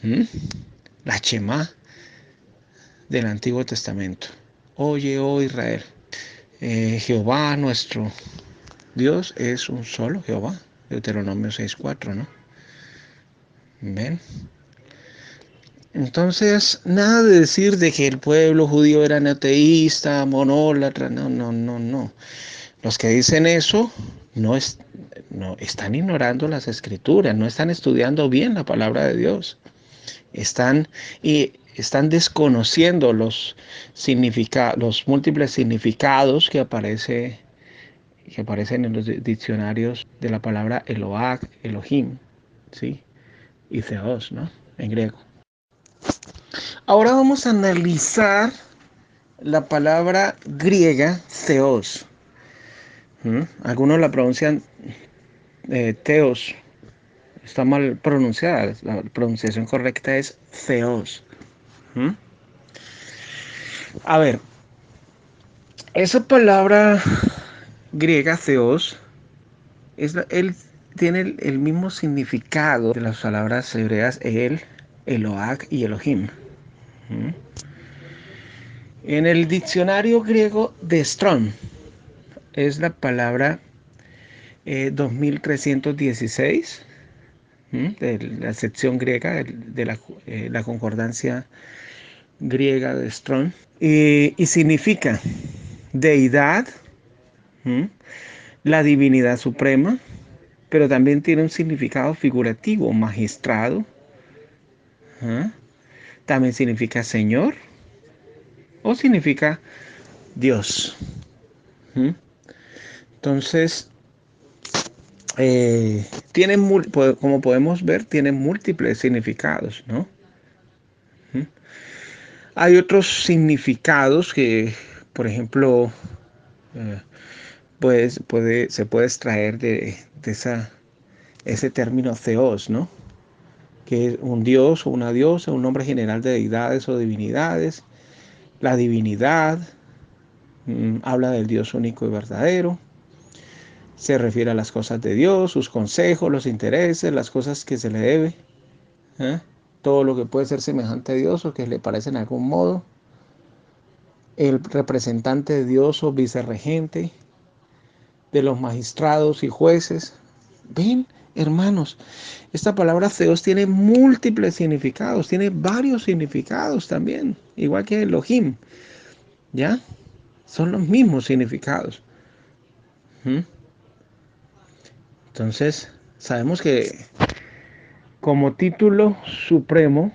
¿Mm? La Shema del Antiguo Testamento. Oye, oh Israel, Jehová nuestro Dios es un solo Jehová. Deuteronomio 6:4, ¿no? ¿Ven? Entonces, nada de decir de que el pueblo judío era ateísta, monólatra, no, no, no, no. Los que dicen eso no están ignorando las escrituras, no están estudiando bien la palabra de Dios. Están desconociendo los múltiples significados que aparecen en los diccionarios de la palabra Eloah, Elohim, ¿sí? Y Theos, ¿no? En griego. Ahora vamos a analizar la palabra griega Theos. Algunos la pronuncian Theos. Está mal pronunciada. La pronunciación correcta es Theos. ¿Mm? A ver, esa palabra griega Theos él tiene el mismo significado de las palabras hebreas Eloah y Elohim. ¿Mm? En el diccionario griego de Strong es la palabra 2316 de la sección griega de la concordancia griega de Strong y significa deidad, ¿m? La divinidad suprema, pero también tiene un significado figurativo, magistrado, ¿eh? También significa Señor o significa Dios. Entonces, tiene, como podemos ver, tiene múltiples significados, ¿no? Hay otros significados que, por ejemplo, eh, se puede extraer de ese término theos, ¿no? Que es un dios o una diosa, un nombre general de deidades o divinidades. La divinidad habla del Dios único y verdadero. Se refiere a las cosas de Dios, sus consejos, los intereses, las cosas que se le debe. ¿Eh? Todo lo que puede ser semejante a Dios o que le parece en algún modo. El representante de Dios o vicerregente de los magistrados y jueces. Ven, hermanos, esta palabra Theos tiene múltiples significados, tiene varios significados también, igual que Elohim, ¿ya? Son los mismos significados. ¿Mm? Entonces, sabemos que como título supremo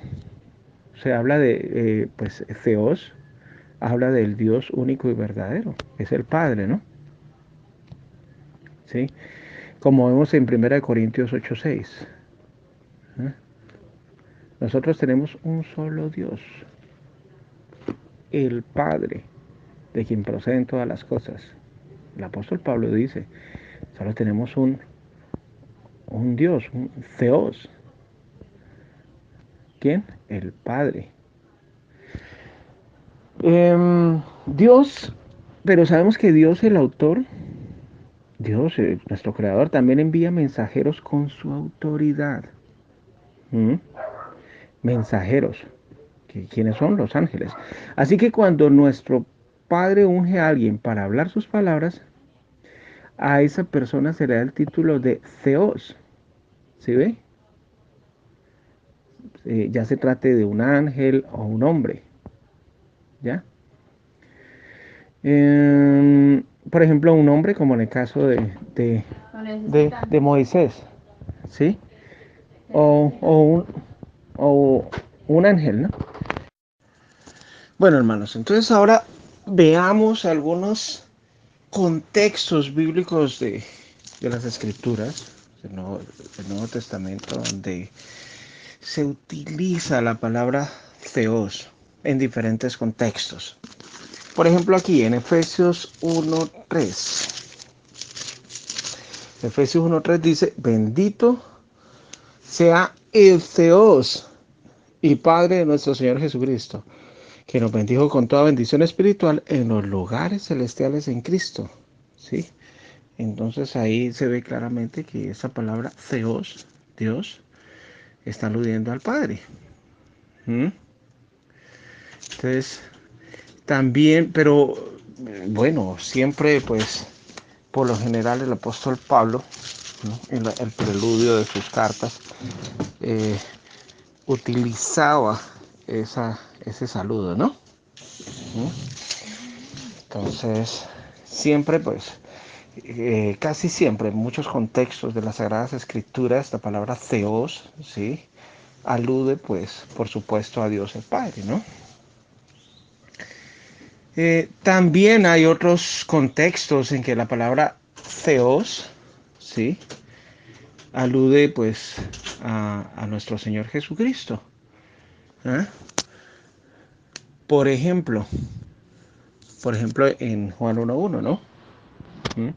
se habla de, pues, Theos, habla del Dios único y verdadero, es el Padre, ¿no? ¿Sí? Como vemos en 1 Corintios 8:6. ¿Eh? Nosotros tenemos un solo Dios, el Padre, de quien proceden todas las cosas. El apóstol Pablo dice, solo tenemos un Dios, un Theos. ¿Quién? El Padre. Dios, pero sabemos que Dios, el autor, Dios, nuestro creador, también envía mensajeros con su autoridad. ¿Mm? Mensajeros. ¿Quiénes son? Los ángeles. Así que cuando nuestro Padre unge a alguien para hablar sus palabras, a esa persona se le da el título de Theos. ¿Sí ve? ya se trate de un ángel o un hombre, ¿ya? Por ejemplo, un hombre como en el caso de Moisés, ¿sí? O, o, un, o un ángel, ¿no? Bueno, hermanos, entonces ahora veamos algunos contextos bíblicos de las escrituras del Nuevo Testamento donde se utiliza la palabra theos en diferentes contextos. Por ejemplo, aquí en Efesios 1:3. Efesios 1:3 dice, bendito sea el Theos y Padre de nuestro Señor Jesucristo, que nos bendijo con toda bendición espiritual en los lugares celestiales en Cristo. ¿Sí? Entonces ahí se ve claramente que esa palabra Theos, Dios, está aludiendo al Padre. ¿Mm? Entonces, también, pero bueno, siempre pues por lo general el apóstol Pablo, ¿no? En el preludio de sus cartas, eh, utilizaba ese saludo, ¿no? ¿Mm? Entonces, siempre pues, casi siempre en muchos contextos de las Sagradas Escrituras, la palabra Theos, ¿sí? Alude pues, por supuesto, a Dios el Padre, ¿no? También hay otros contextos en que la palabra Theos, ¿sí? Alude pues a nuestro Señor Jesucristo. ¿Eh? Por ejemplo, en Juan 1:1, ¿no? ¿Mm?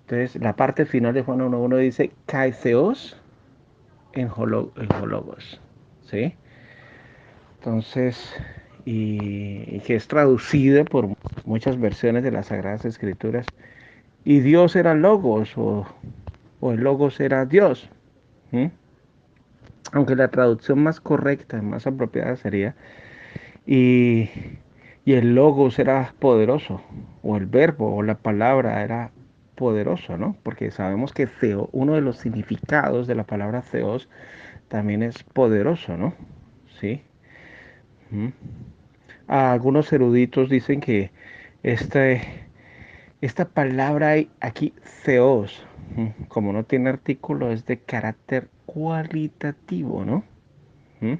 Entonces, la parte final de Juan 1:1 dice, Kai Theos en Hologos, ¿sí? Entonces, y que es traducida por muchas versiones de las Sagradas Escrituras, y Dios era Logos, o el Logos era Dios. ¿Mm? Aunque la traducción más correcta, más apropiada sería, y, y el Logos era poderoso, o el verbo, o la palabra era poderoso, ¿no? Porque sabemos que uno de los significados de la palabra Theos también es poderoso, ¿no? Sí. ¿Mm? Algunos eruditos dicen que este, esta palabra aquí, Theos, como no tiene artículo, es de carácter cualitativo, ¿no? ¿Mm?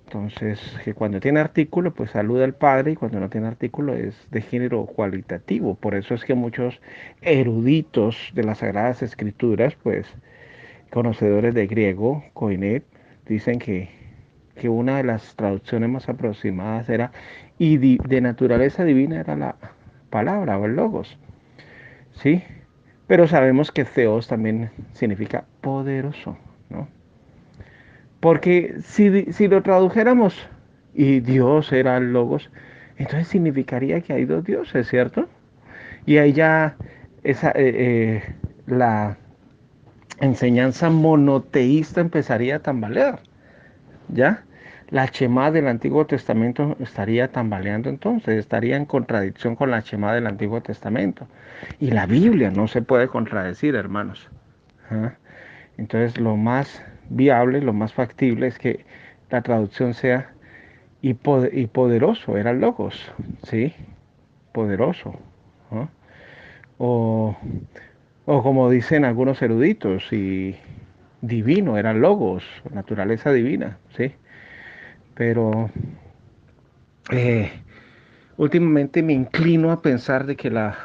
Entonces, que cuando tiene artículo, pues saluda al Padre, y cuando no tiene artículo es de género cualitativo. Por eso es que muchos eruditos de las Sagradas Escrituras, pues conocedores de griego, Koinet, dicen que una de las traducciones más aproximadas era, y de naturaleza divina era la palabra o el logos, ¿sí? Pero sabemos que Theos también significa poderoso, ¿no? Porque si lo tradujéramos y Dios era el logos, entonces significaría que hay dos dioses, ¿cierto? Y ahí ya la enseñanza monoteísta empezaría a tambalear, ¿ya? La Shemá del Antiguo Testamento estaría tambaleando entonces, estaría en contradicción con la Shemá del Antiguo Testamento. Y la Biblia no se puede contradecir, hermanos. ¿Ah? Entonces lo más viable, lo más factible es que la traducción sea y poderoso, era logos, ¿sí? Poderoso. ¿No? O, o como dicen algunos eruditos, y divino, era logos, naturaleza divina, ¿sí? Pero eh, últimamente me inclino a pensar de que la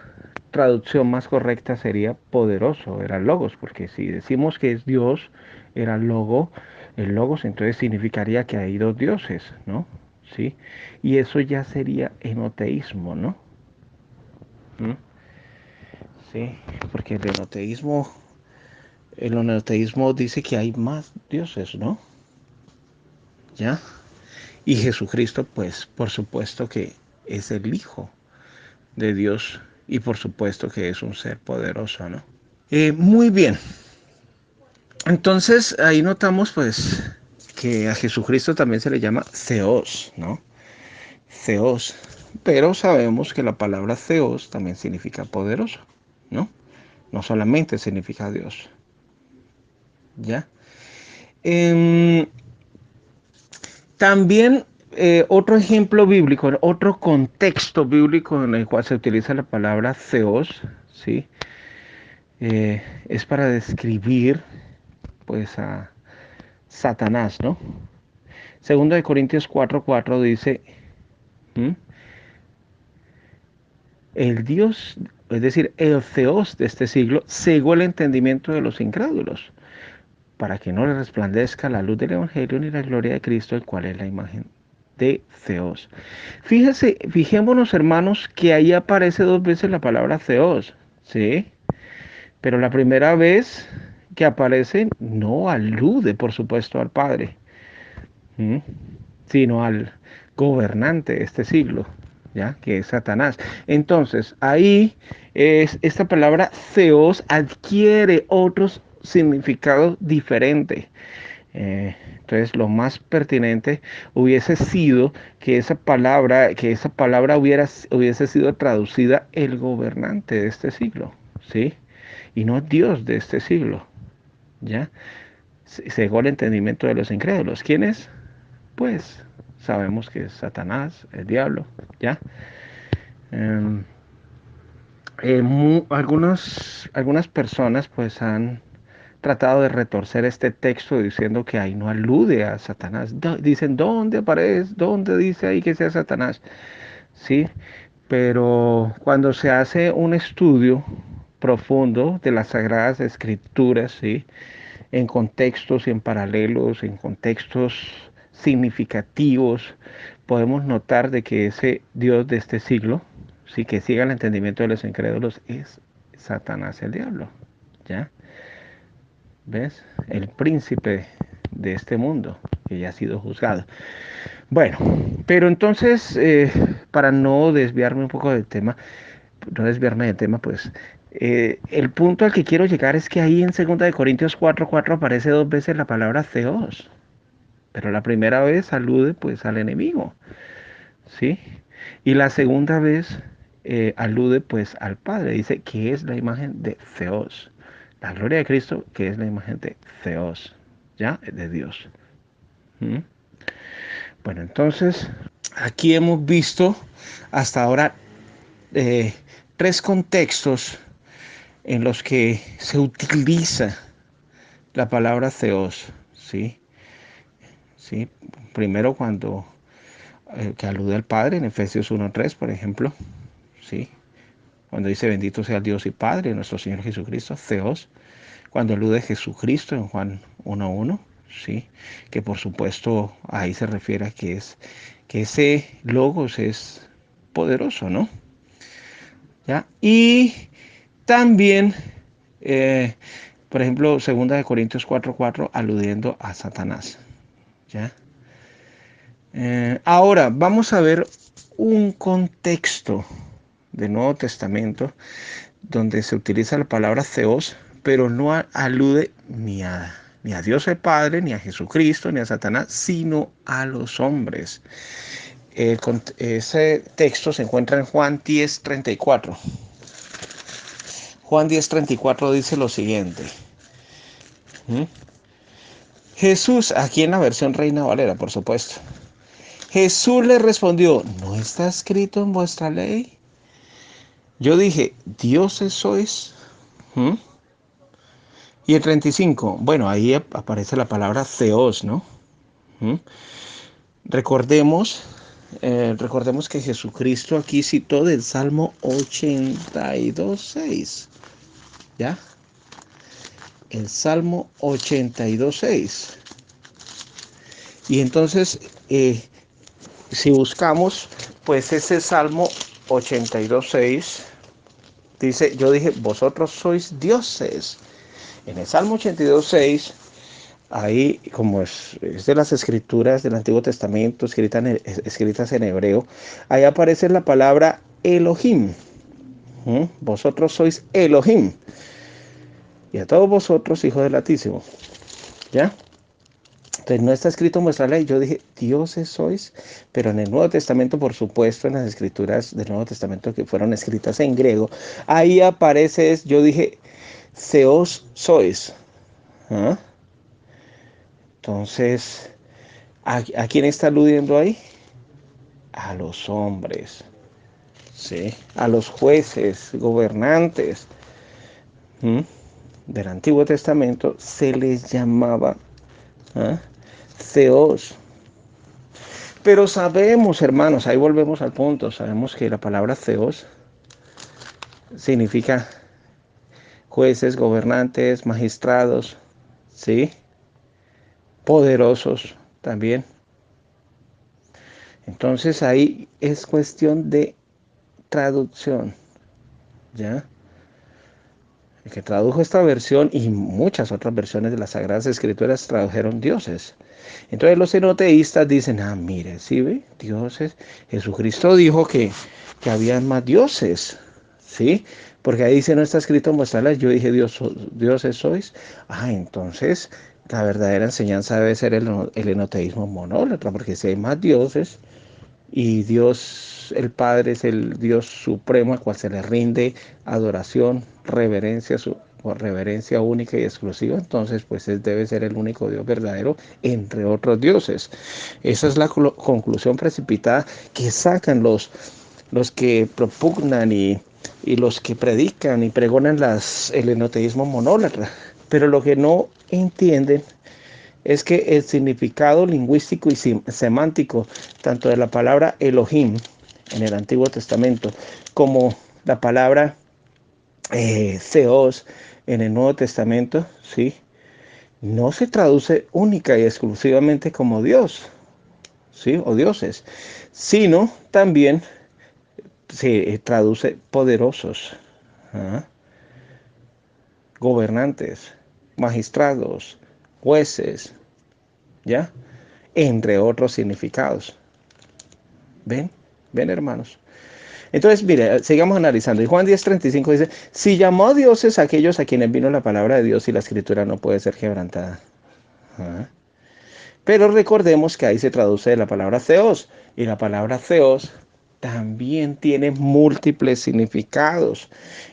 traducción más correcta sería poderoso, era logos, porque si decimos que es Dios, era logo, el logos, entonces significaría que hay dos dioses, ¿no? ¿Sí? Y eso ya sería enoteísmo, ¿no? ¿Mm? Sí, porque el enoteísmo dice que hay más dioses, ¿no? ¿Ya? Y Jesucristo, pues, por supuesto que es el Hijo de Dios y por supuesto que es un ser poderoso, ¿no? Muy bien, entonces ahí notamos pues que a Jesucristo también se le llama Theos, ¿no? Theos, pero sabemos que la palabra Theos también significa poderoso, ¿no? No solamente significa Dios, ¿ya? Em, También otro ejemplo bíblico, otro contexto bíblico en el cual se utiliza la palabra theos, ¿sí? Es para describir pues a Satanás, ¿no? Segundo de Corintios 4:4 dice, ¿m? El Dios, es decir, el Theos de este siglo, cegó el entendimiento de los incrédulos, para que no les resplandezca la luz del Evangelio ni la gloria de Cristo, el cual es la imagen de Theos. Fijémonos, hermanos, que ahí aparece 2 veces la palabra Theos, ¿sí? Pero la primera vez que aparece no alude, por supuesto, al Padre, ¿m? Sino al gobernante de este siglo, ¿ya? Que es Satanás. Entonces, ahí esta palabra Theos adquiere otros significados diferentes. Entonces, lo más pertinente hubiese sido que esa palabra hubiese sido traducida el gobernante de este siglo, ¿sí? Y no Dios de este siglo, ¿ya? Cegó el entendimiento de los incrédulos. ¿Quién es? Pues sabemos que es Satanás, el diablo, ¿ya? Eh, algunas personas pues han tratado de retorcer este texto diciendo que ahí no alude a Satanás. Dicen, ¿dónde aparece? ¿Dónde dice ahí que sea Satanás? Sí, pero cuando se hace un estudio profundo de las Sagradas Escrituras, ¿sí? En contextos y en paralelos, en contextos significativos, podemos notar de que ese Dios de este siglo, sí, que siga el entendimiento de los incrédulos, es Satanás el diablo, ¿ya? ¿Ves? El príncipe de este mundo, que ya ha sido juzgado. Bueno, pero entonces, para no desviarme un poco del tema, no desviarme del tema, pues el punto al que quiero llegar es que ahí en 2 Corintios 4:4 aparece 2 veces la palabra Theos, pero la primera vez alude pues al enemigo, ¿sí? Y la segunda vez alude pues al Padre, dice que es la imagen de Theos, la gloria de Cristo, que es la imagen de Theos, ¿ya? De Dios. ¿Mm? Bueno, entonces aquí hemos visto hasta ahora eh, 3 contextos en los que se utiliza la palabra Theos, ¿sí? ¿Sí? Primero cuando que alude al Padre en Efesios 1:3, por ejemplo, ¿sí? Cuando dice bendito sea el Dios y Padre de nuestro Señor Jesucristo, Theos. Cuando alude a Jesucristo en Juan 1:1, ¿sí? Que por supuesto ahí se refiere a que ese logos es poderoso, ¿no? ¿Ya? Y también, eh, por ejemplo, 2 Corintios 4:4, aludiendo a Satanás, ¿ya? Ahora, vamos a ver un contexto del Nuevo Testamento donde se utiliza la palabra Theos, pero no alude ni a Dios el Padre, ni a Jesucristo, ni a Satanás, sino a los hombres. Ese texto se encuentra en Juan 10:34. Juan 10:34 dice lo siguiente. ¿Mm? Jesús, aquí en la versión Reina Valera, por supuesto. Jesús le respondió, ¿no está escrito en vuestra ley? Yo dije, dioses sois. ¿Mm? Y el 35, bueno, ahí aparece la palabra Theos, ¿no? ¿Mm? Recordemos, recordemos que Jesucristo aquí citó del Salmo 82:6, ¿ya? El Salmo 82:6. Y entonces, si buscamos, pues ese Salmo 82:6 dice, yo dije, vosotros sois dioses. En el Salmo 82:6, ahí como es de las escrituras del Antiguo Testamento, escritas en hebreo, ahí aparece la palabra Elohim. Vosotros sois Elohim. Y a todos vosotros, hijos del Altísimo. ¿Ya? Entonces no está escrito en vuestra ley. Yo dije, dioses sois, pero en el Nuevo Testamento, por supuesto, en las escrituras del Nuevo Testamento que fueron escritas en griego, ahí aparece, yo dije, Theos sois. ¿Ah? Entonces, ¿A quién está aludiendo ahí? A los hombres, ¿sí? A los jueces, gobernantes, ¿m? Del Antiguo Testamento se les llamaba, ¿ah?, Theos. Pero sabemos, hermanos, ahí volvemos al punto, sabemos que la palabra Theos significa jueces, gobernantes, magistrados, ¿sí? Poderosos también. Entonces ahí es cuestión de traducción, ¿ya? El que tradujo esta versión y muchas otras versiones de las Sagradas Escrituras tradujeron dioses. Entonces los enoteístas dicen, ah, mire, ¿sí ve? Dioses. Jesucristo dijo que habían más dioses, ¿sí? Porque ahí dice, no está escrito en vuestra ley, yo dije, dioses sois. Ah, entonces la verdadera enseñanza debe ser el enoteísmo monólatra, porque si hay más dioses, y Dios el Padre es el Dios supremo al cual se le rinde adoración, reverencia única y exclusiva, entonces pues debe ser el único Dios verdadero entre otros dioses. Esa es la conclusión precipitada que sacan los que propugnan y los que predican y pregonan el enoteísmo monólatra. Pero lo que no entienden es que el significado lingüístico y semántico tanto de la palabra Elohim en el Antiguo Testamento como la palabra Theos en el Nuevo Testamento, ¿sí?, no se traduce única y exclusivamente como Dios, ¿sí?, o dioses, sino también se traduce poderosos, ¿ah?, gobernantes, magistrados, jueces, ¿ya?, entre otros significados. ¿Ven? ¿Ven, hermanos? Entonces, mire, sigamos analizando. Y Juan 10:35 dice, si llamó a dioses a aquellos a quienes vino la palabra de Dios y la escritura no puede ser quebrantada. ¿Ah? Pero recordemos que ahí se traduce de la palabra theos. Y la palabra theos también tiene múltiples significados.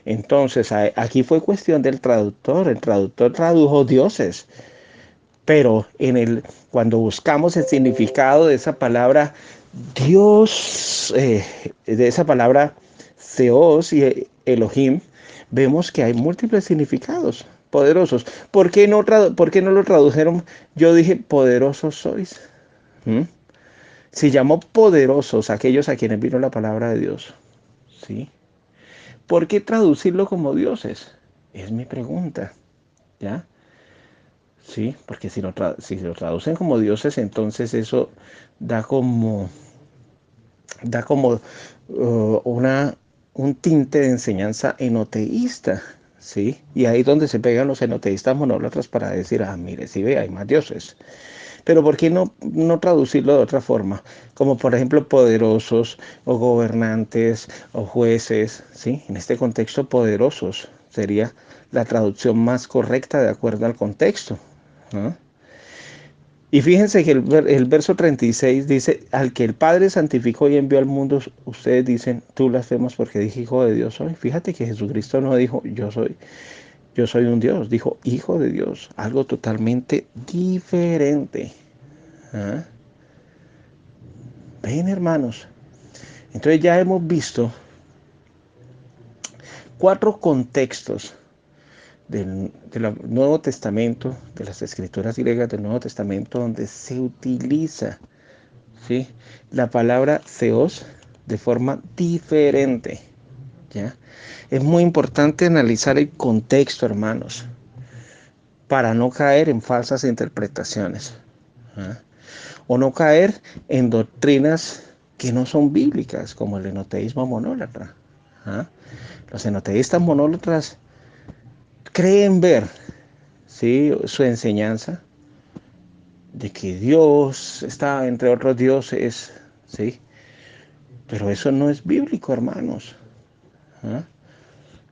Entonces, aquí fue cuestión del traductor. El traductor tradujo dioses. Pero cuando buscamos el significado de esa palabra Dios, de esa palabra Theos y Elohim, vemos que hay múltiples significados poderosos. ¿Por qué no lo tradujeron? Yo dije, poderosos sois. ¿Mm? Si llamó poderosos aquellos a quienes vino la palabra de Dios, ¿sí? ¿Por qué traducirlo como dioses? Es mi pregunta, ¿ya? Sí, porque si lo traducen como dioses, entonces eso da como, da como un tinte de enseñanza enoteísta, ¿sí? Y ahí es donde se pegan los enoteístas monólatras para decir, ah, mire, sí ve, hay más dioses. Pero ¿por qué no traducirlo de otra forma? Como por ejemplo poderosos o gobernantes o jueces, ¿sí? En este contexto poderosos sería la traducción más correcta de acuerdo al contexto, ¿no? Y fíjense que el verso 36 dice, al que el Padre santificó y envió al mundo, ustedes dicen, tú blasfemas porque dije hijo de Dios soy. Fíjate que Jesucristo no dijo, yo soy un Dios, dijo hijo de Dios, algo totalmente diferente. ¿Ah? Ven, hermanos. Entonces ya hemos visto 4 contextos del Nuevo Testamento, de las escrituras griegas del Nuevo Testamento, donde se utiliza, ¿sí?, la palabra theos de forma diferente, ¿ya? Es muy importante analizar el contexto, hermanos, para no caer en falsas interpretaciones, ¿ah?, o no caer en doctrinas que no son bíblicas, como el enoteísmo monólatra, ¿ah? Los enoteístas monólatras creen ver, ¿sí?, su enseñanza de que Dios está entre otros dioses, ¿sí? Pero eso no es bíblico, hermanos, ¿ah?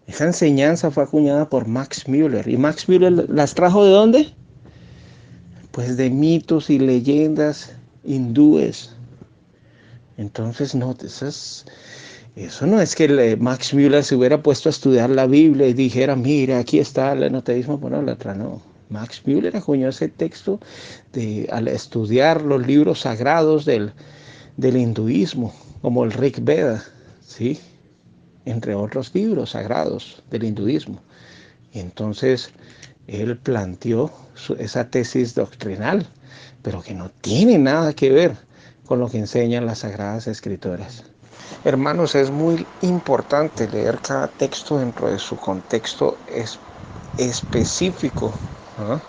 Esa enseñanza fue acuñada por Max Müller. ¿Y Max Müller las trajo de dónde? Pues de mitos y leyendas hindúes. Entonces, no, eso no es que Max Müller se hubiera puesto a estudiar la Biblia y dijera, mira, aquí está el enoteísmo monólatra, no. Max Müller acuñó ese texto al estudiar los libros sagrados del hinduismo, como el Rig Veda, ¿sí? Entre otros libros sagrados del hinduismo. Y entonces él planteó esa tesis doctrinal, pero que no tiene nada que ver con lo que enseñan las Sagradas Escrituras. Hermanos, es muy importante leer cada texto dentro de su contexto específico, ¿no?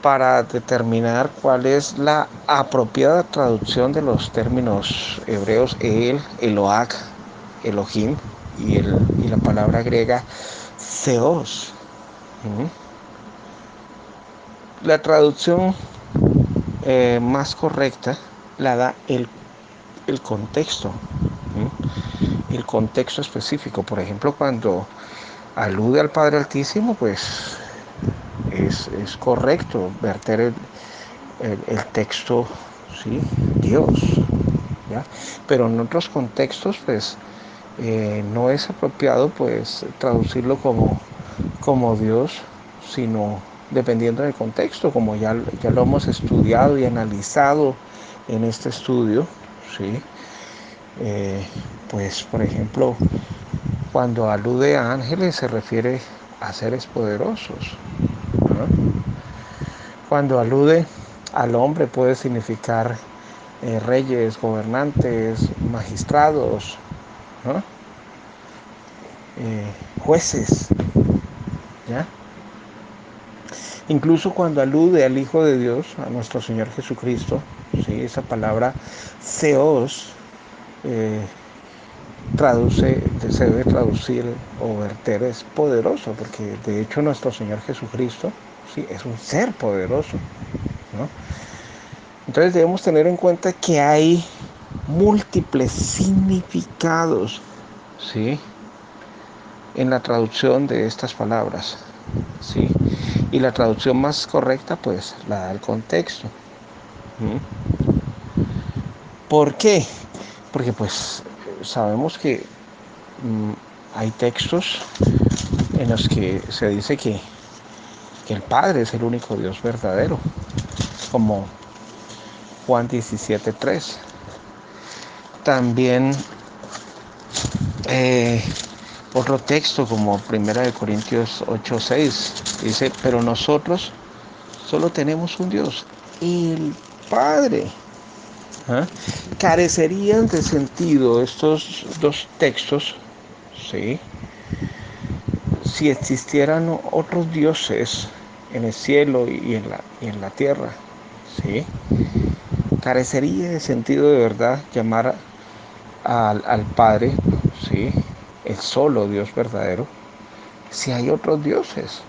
Para determinar cuál es la apropiada traducción de los términos hebreos Eloah, Elohim y la palabra griega Theos. ¿Mm? La traducción más correcta la da el contexto, ¿sí? El contexto específico. Por ejemplo, cuando alude al Padre Altísimo, pues es correcto verter el texto, ¿sí? Dios, ¿ya? Pero en otros contextos, pues no es apropiado pues traducirlo como Dios, sino dependiendo del contexto, como ya lo hemos estudiado y analizado en este estudio, ¿sí? Eh, pues por ejemplo, cuando alude a ángeles se refiere a seres poderosos, ¿no? Cuando alude al hombre puede significar reyes, gobernantes, magistrados, ¿no? Jueces, ¿ya? Incluso cuando alude al Hijo de Dios, a nuestro Señor Jesucristo, ¿sí? Esa palabra Theos eh, se debe traducir o verter es poderoso, porque de hecho nuestro Señor Jesucristo, ¿sí? Es un ser poderoso, ¿no? Entonces debemos tener en cuenta que hay múltiples significados, ¿sí? En la traducción de estas palabras, ¿sí? Y la traducción más correcta pues la da el contexto. ¿Por qué? Porque pues sabemos que hay textos en los que se dice que el Padre es el único Dios verdadero, como Juan 17:3. También eh, otro texto como 1 Corintios 8:6 dice, pero nosotros solo tenemos un Dios, el Padre. ¿Ah? Carecerían de sentido estos dos textos, ¿sí? Si existieran otros dioses en el cielo y en la tierra, ¿sí? Carecería de sentido de verdad llamar al Padre, ¿sí? El solo Dios verdadero, si hay otros dioses.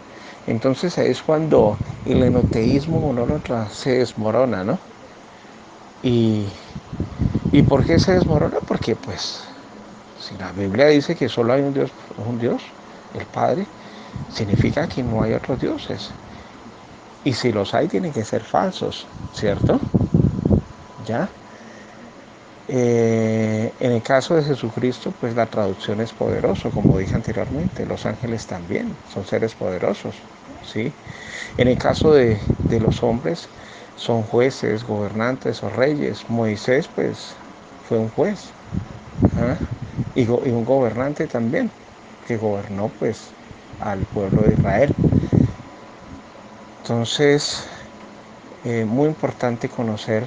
Entonces ahí es cuando el enoteísmo monólatra se desmorona, ¿no? Y, ¿Y por qué se desmorona? Porque pues si la Biblia dice que solo hay un Dios, el Padre, significa que no hay otros dioses. Y si los hay, tienen que ser falsos, ¿cierto? ¿Ya? En el caso de Jesucristo, pues la traducción es poderoso, como dije anteriormente. Los ángeles también son seres poderosos, ¿sí? En el caso de los hombres, son jueces, gobernantes o reyes. Moisés, pues, fue un juez, ¿ah? Y un gobernante también, que gobernó, pues, al pueblo de Israel. Entonces, muy importante conocer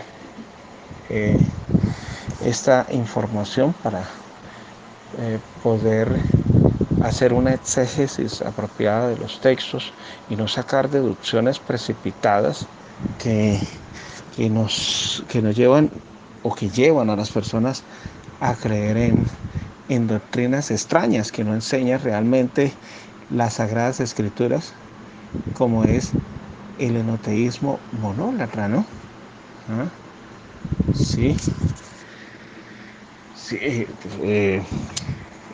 eh, esta información para poder hacer una exégesis apropiada de los textos y no sacar deducciones precipitadas que, que nos llevan o que llevan a las personas a creer en doctrinas extrañas que no enseñan realmente las Sagradas Escrituras, como es el enoteísmo monólatra, ¿no? ¿Ah? Sí, sí,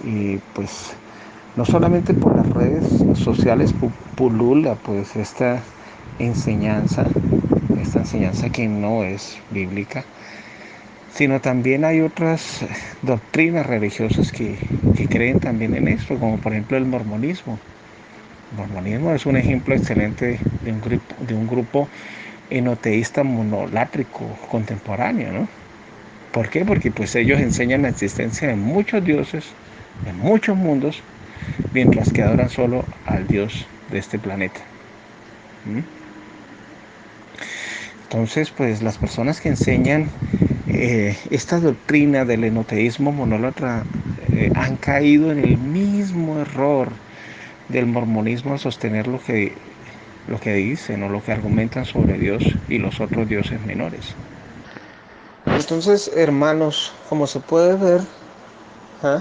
y pues no solamente por las redes sociales pulula pues enseñanza, esta enseñanza que no es bíblica, sino también hay otras doctrinas religiosas que creen también en esto, como por ejemplo el mormonismo, El mormonismo es un ejemplo excelente de un grupo enoteísta monolátrico contemporáneo, ¿no? ¿Por qué? Porque pues ellos enseñan la existencia de muchos dioses, de muchos mundos, mientras que adoran solo al Dios de este planeta. ¿Mm? Entonces, pues las personas que enseñan esta doctrina del enoteísmo monólatra han caído en el mismo error del mormonismo a sostener lo que dicen o lo que argumentan sobre Dios y los otros dioses menores. Entonces, hermanos, como se puede ver, ¿eh?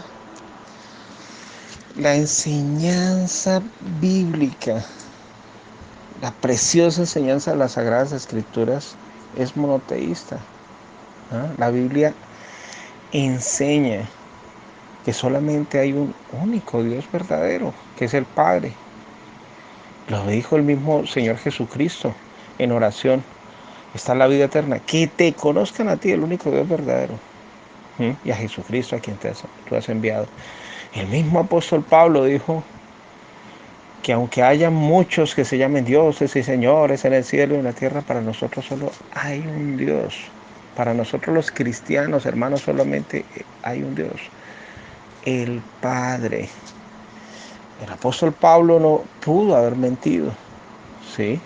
La enseñanza bíblica, la preciosa enseñanza de las Sagradas Escrituras es monoteísta. ¿Eh? La Biblia enseña que solamente hay un único Dios verdadero, que es el Padre. Lo dijo el mismo Señor Jesucristo en oración. Está la vida eterna, que te conozcan a ti, el único Dios verdadero, y a Jesucristo a quien tú has enviado. El mismo apóstol Pablo dijo que aunque haya muchos que se llamen dioses y señores en el cielo y en la tierra, para nosotros solo hay un Dios. Para nosotros los cristianos, hermanos, solamente hay un Dios, el Padre. El apóstol Pablo no pudo haber mentido, ¿sí?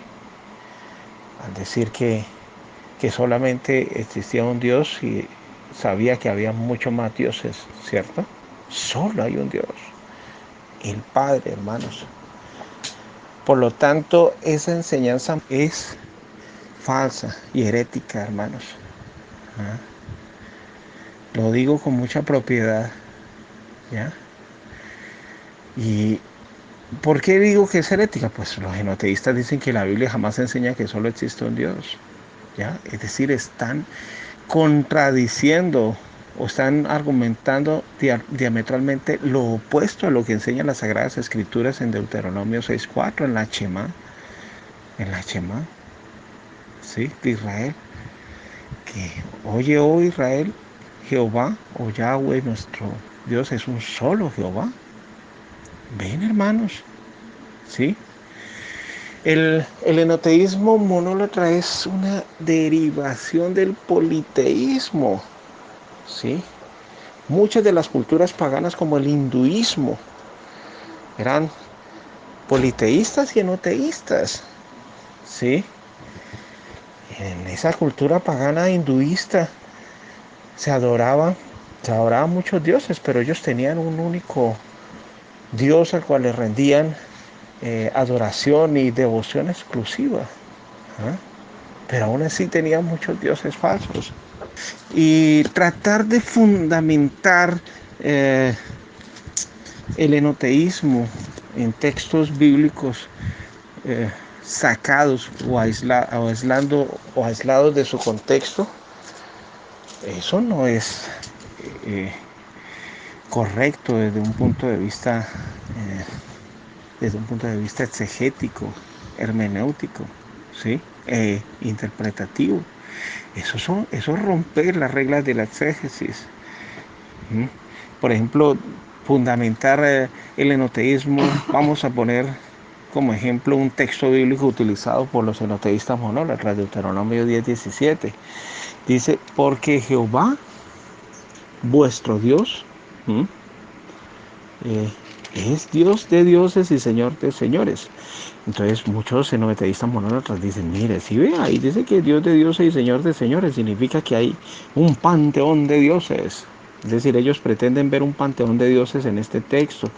Al decir que solamente existía un Dios y sabía que había muchos más dioses, ¿cierto? Solo hay un Dios, el Padre, hermanos. Por lo tanto, esa enseñanza es falsa y herética, hermanos. ¿Ah? Lo digo con mucha propiedad, ¿ya? ¿Y por qué digo que es herética? Pues los genoteístas dicen que la Biblia jamás enseña que solo existe un Dios, ¿ya? Es decir, están contradiciendo o están argumentando diametralmente lo opuesto a lo que enseñan las Sagradas Escrituras en Deuteronomio 6:4, en la Shema, ¿sí? De Israel, que oye, oh Israel, Jehová o Yahweh nuestro Dios es un solo Jehová. Ven, hermanos, ¿sí? El enoteísmo monólatra es una derivación del politeísmo, ¿sí? Muchas de las culturas paganas como el hinduismo eran politeístas y enoteístas, ¿sí? En esa cultura pagana hinduista se adoraba, se adoraban muchos dioses, pero ellos tenían un único Dios al cual le rendían adoración y devoción exclusiva. ¿Eh? Pero aún así tenían muchos dioses falsos. Y tratar de fundamentar el enoteísmo en textos bíblicos eh, sacados o aislados de su contexto, eso no es eh, correcto desde un punto de vista exegético, hermenéutico, ¿sí? Interpretativo. Eso es romper las reglas de la exégesis. ¿Mm? Por ejemplo, fundamentar el enoteísmo, vamos a poner como ejemplo un texto bíblico utilizado por los enoteístas monólatras, Deuteronomio 10:17. Dice, porque Jehová, vuestro Dios, ¿m? eh, es Dios de dioses y Señor de señores. Entonces muchos enoteístas monólatras dicen, mire, si ve ahí, dice que Dios de dioses y Señor de señores, significa que hay un panteón de dioses. Es decir, ellos pretenden ver un panteón de dioses en este texto,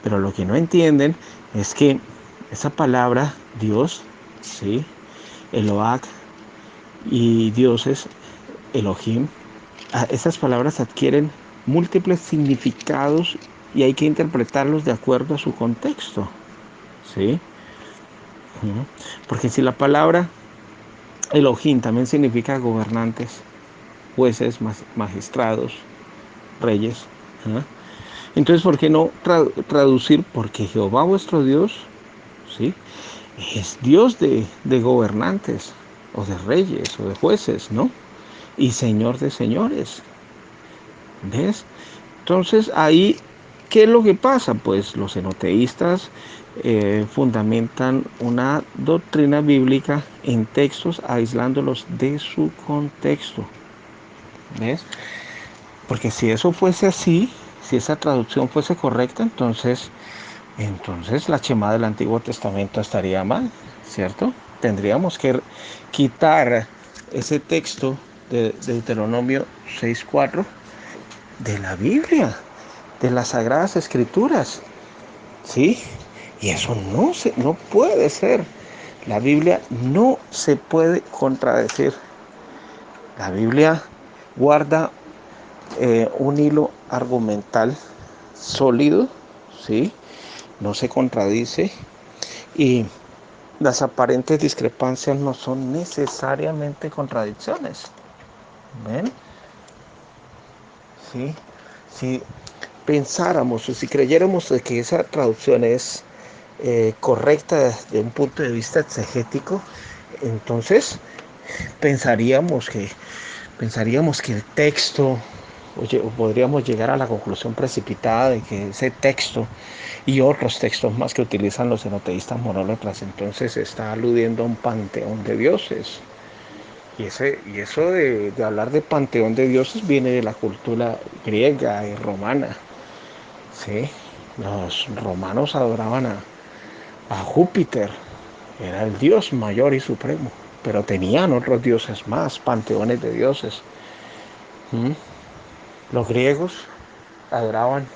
pero lo que no entienden es que esa palabra Dios, ¿sí? Eloah y dioses, Elohim, esas palabras adquieren múltiples significados y hay que interpretarlos de acuerdo a su contexto, ¿sí? Porque si la palabra Elohim también significa gobernantes, jueces, magistrados, reyes, ¿eh? Entonces, ¿por qué no traducir? Porque Jehová vuestro Dios, ¿sí? Es Dios de gobernantes, o de reyes, o de jueces, ¿no? Y Señor de señores, ¿ves? Entonces, ahí, ¿qué es lo que pasa? Pues los enoteístas fundamentan una doctrina bíblica en textos aislándolos de su contexto. ¿Ves? Porque si eso fuese así, si esa traducción fuese correcta, entonces la Shemá del Antiguo Testamento estaría mal, ¿cierto? Tendríamos que quitar ese texto de Deuteronomio 6:4 de la Biblia, de las Sagradas Escrituras, ¿sí? Y eso no puede ser. La Biblia no se puede contradecir. La Biblia guarda un hilo argumental sólido, ¿sí? No se contradice y las aparentes discrepancias no son necesariamente contradicciones. ¿Ven? ¿Sí? Si pensáramos o si creyéramos de que esa traducción es correcta desde un punto de vista exegético, entonces pensaríamos que, pensaríamos que el texto, o podríamos llegar a la conclusión precipitada de que ese texto y otros textos más que utilizan los enoteístas monólatras entonces está aludiendo a un panteón de dioses. Y eso de hablar de panteón de dioses viene de la cultura griega y romana. ¿Sí? Los romanos adoraban a Júpiter, era el dios mayor y supremo, pero tenían otros dioses más, panteones de dioses. ¿Mm? Los griegos adoraban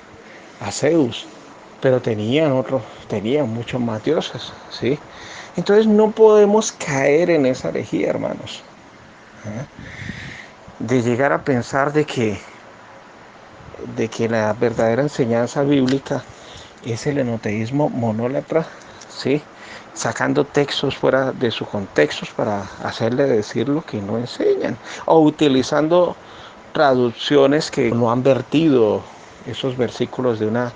a Zeus, pero tenían muchos más dioses, ¿sí? Entonces no podemos caer en esa herejía, hermanos, ¿eh? De llegar a pensar de que la verdadera enseñanza bíblica es el enoteísmo monólatra, ¿sí? Sacando textos fuera de su contexto para hacerle decir lo que no enseñan, o utilizando traducciones que no han vertido esos versículos de una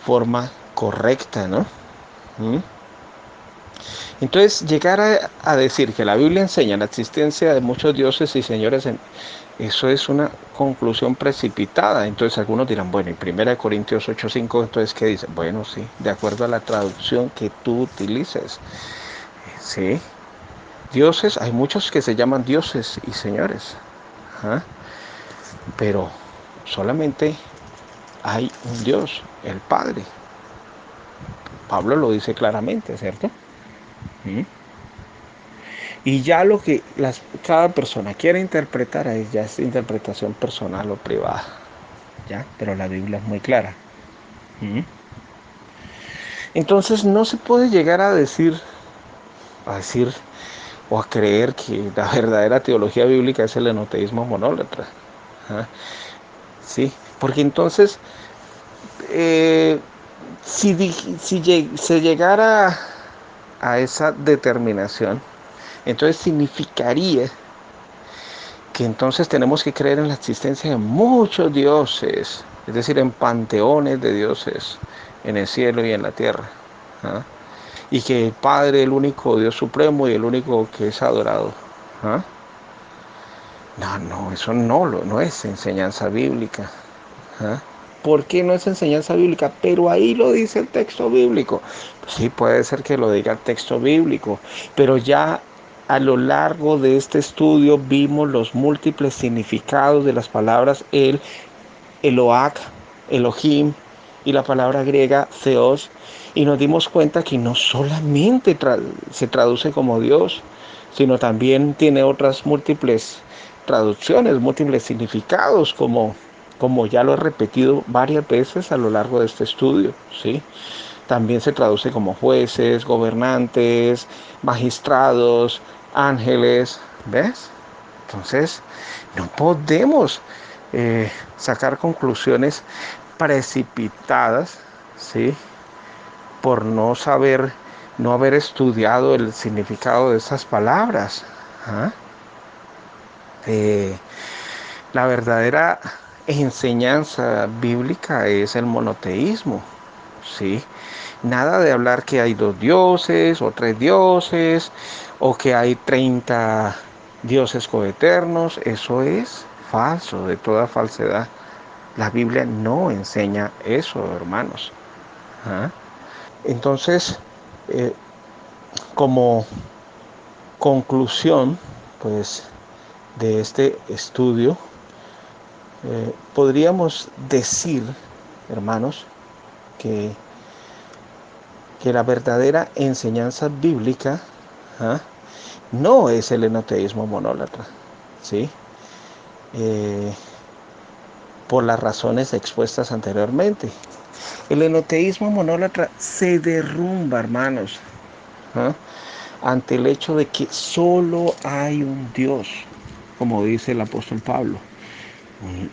forma correcta, ¿no? ¿Mm? Entonces, llegar a decir que la Biblia enseña la existencia de muchos dioses y señores, eso es una conclusión precipitada. Entonces, algunos dirán, bueno, y 1 Corintios 8:5, entonces, ¿qué dice? Bueno, sí, de acuerdo a la traducción que tú utilices. Sí, dioses, hay muchos que se llaman dioses y señores, ¿ah? Pero solamente hay un Dios, el Padre. Pablo lo dice claramente, ¿cierto? ¿Mm? Y ya lo que cada persona quiere interpretar ya es interpretación personal o privada, ¿ya? Pero la Biblia es muy clara. ¿Mm? Entonces no se puede llegar a decir o a creer que la verdadera teología bíblica es el enoteísmo monólatra. ¿Ah? Sí, porque entonces eh, si se llegara a esa determinación, entonces significaría que entonces tenemos que creer en la existencia de muchos dioses, es decir, en panteones de dioses en el cielo y en la tierra. ¿Ah? Y que el Padre, el único Dios supremo y el único que es adorado. ¿Ah? No, eso no es enseñanza bíblica. ¿Ah? ¿Por qué no es enseñanza bíblica? Pero ahí lo dice el texto bíblico. Pues sí, puede ser que lo diga el texto bíblico, pero ya a lo largo de este estudio vimos los múltiples significados de las palabras Eloak, Elohim y la palabra griega Theos, y nos dimos cuenta que no solamente se traduce como Dios, sino también tiene otras múltiples traducciones, múltiples significados, como ya lo he repetido varias veces a lo largo de este estudio, ¿sí? También se traduce como jueces, gobernantes, magistrados, ángeles, ¿ves? Entonces, no podemos sacar conclusiones precipitadas, ¿sí? Por no haber estudiado el significado de esas palabras. ¿Ah? Eh, la verdadera enseñanza bíblica es el monoteísmo, ¿sí? Nada de hablar que hay dos dioses o tres dioses o que hay 30 dioses coeternos. Eso es falso, de toda falsedad. La Biblia no enseña eso, hermanos. ¿Ah? Entonces, Eh, como conclusión, pues, de este estudio, podríamos decir, hermanos, que, que la verdadera enseñanza bíblica, ¿ah?, no es el enoteísmo monólatra, ¿sí? Eh, por las razones expuestas anteriormente. El enoteísmo monólatra se derrumba, hermanos, ¿ah?, ante el hecho de que solo hay un Dios, como dice el apóstol Pablo,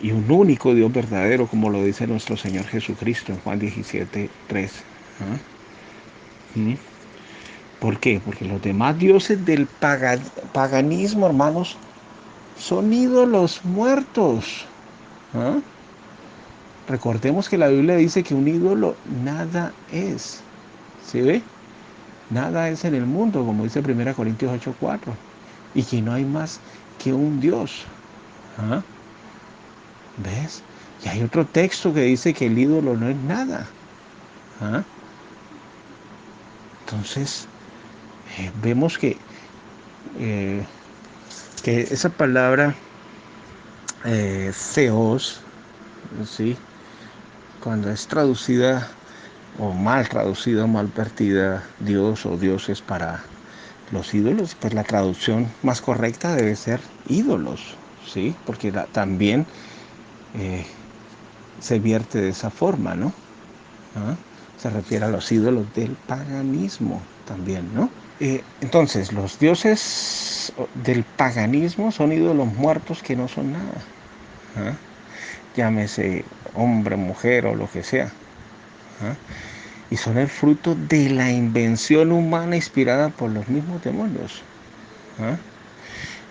y un único Dios verdadero, como lo dice nuestro Señor Jesucristo en Juan 17:3. ¿Ah? ¿Mm? ¿Por qué? Porque los demás dioses del paganismo, hermanos, son ídolos muertos. ¿Ah? Recordemos que la Biblia dice que un ídolo nada es. ¿Sí ve? Nada es en el mundo, como dice 1 Corintios 8:4. Y que no hay más que un Dios. ¿Ah? ¿Ves? Y hay otro texto que dice que el ídolo no es nada. ¿Ah? Entonces, vemos eh, que esa palabra Theos, ¿sí?, cuando es traducida o mal traducida o mal vertida, Dios o dioses para los ídolos, pues la traducción más correcta debe ser ídolos, ¿sí? Porque también eh, se vierte de esa forma, ¿no? ¿Ah? Se refiere a los ídolos del paganismo también, ¿no? Entonces, los dioses del paganismo son ídolos muertos que no son nada. ¿Ah? Llámese hombre, mujer o lo que sea. ¿Ah? Y son el fruto de la invención humana inspirada por los mismos demonios. ¿Ah?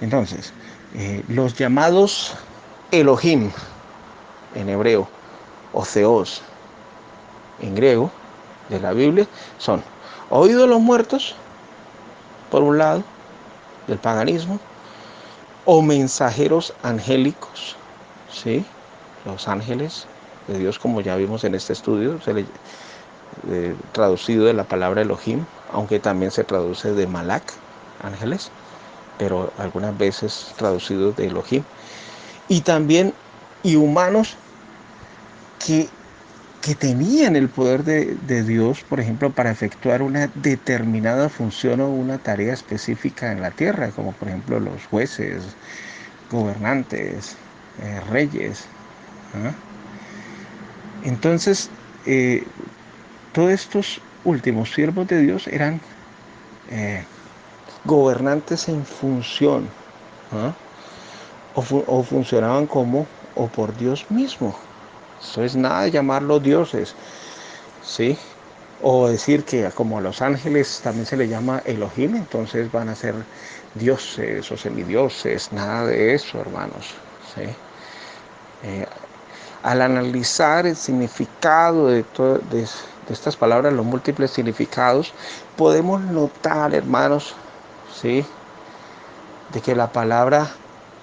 Entonces, los llamados Elohim en hebreo o Theos en griego de la Biblia son o ídolos muertos, por un lado, del paganismo, o mensajeros angélicos, ¿sí? Los ángeles de Dios, como ya vimos en este estudio, traducido de la palabra Elohim, aunque también se traduce de Malak, ángeles, pero algunas veces traducido de Elohim. Y también y humanos que, que tenían el poder de Dios, por ejemplo, para efectuar una determinada función o una tarea específica en la tierra, como por ejemplo los jueces, gobernantes, reyes. ¿Ah? Entonces, todos estos últimos siervos de Dios eran gobernantes en función, ¿ah?, o funcionaban como o por Dios mismo. Eso es nada de llamarlos dioses, ¿sí? O decir que como a los ángeles también se les llama Elohim, entonces van a ser dioses o semidioses, nada de eso, hermanos, ¿sí? Eh, Al analizar el significado de estas palabras, los múltiples significados, podemos notar, hermanos, ¿sí?, de que la palabra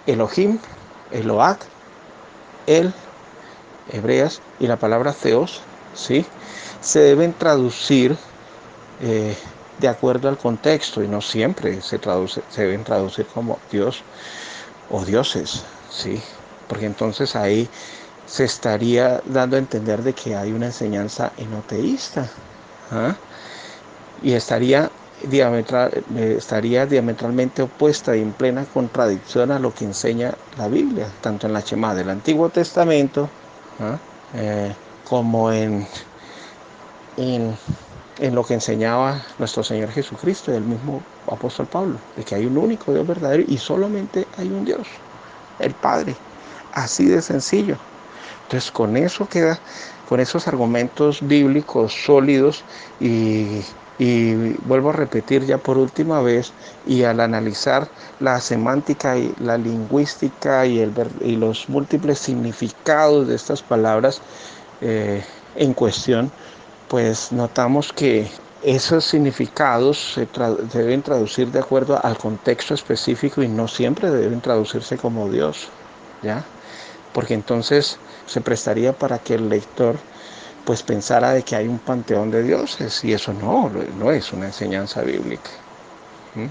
Elohim, Eloah, el, hebreas, y la palabra Theos, ¿sí?, se deben traducir de acuerdo al contexto, y no siempre se deben traducir como Dios o dioses, ¿sí? Porque entonces ahí se estaría dando a entender de que hay una enseñanza enoteísta, ¿ah?, y estaría diametralmente opuesta y en plena contradicción a lo que enseña la Biblia, tanto en la Shema del Antiguo Testamento, ¿ah?, como en, en lo que enseñaba nuestro Señor Jesucristo y el mismo apóstol Pablo, de que hay un único Dios verdadero y solamente hay un Dios, el Padre. Así de sencillo. Entonces con esos argumentos bíblicos sólidos y vuelvo a repetir ya por última vez, y al analizar la semántica y la lingüística y los múltiples significados de estas palabras en cuestión, pues notamos que esos significados deben traducir de acuerdo al contexto específico y no siempre deben traducirse como Dios, ¿ya? Porque entonces se prestaría para que el lector pues pensara de que hay un panteón de dioses, y eso no es una enseñanza bíblica. ¿Mm?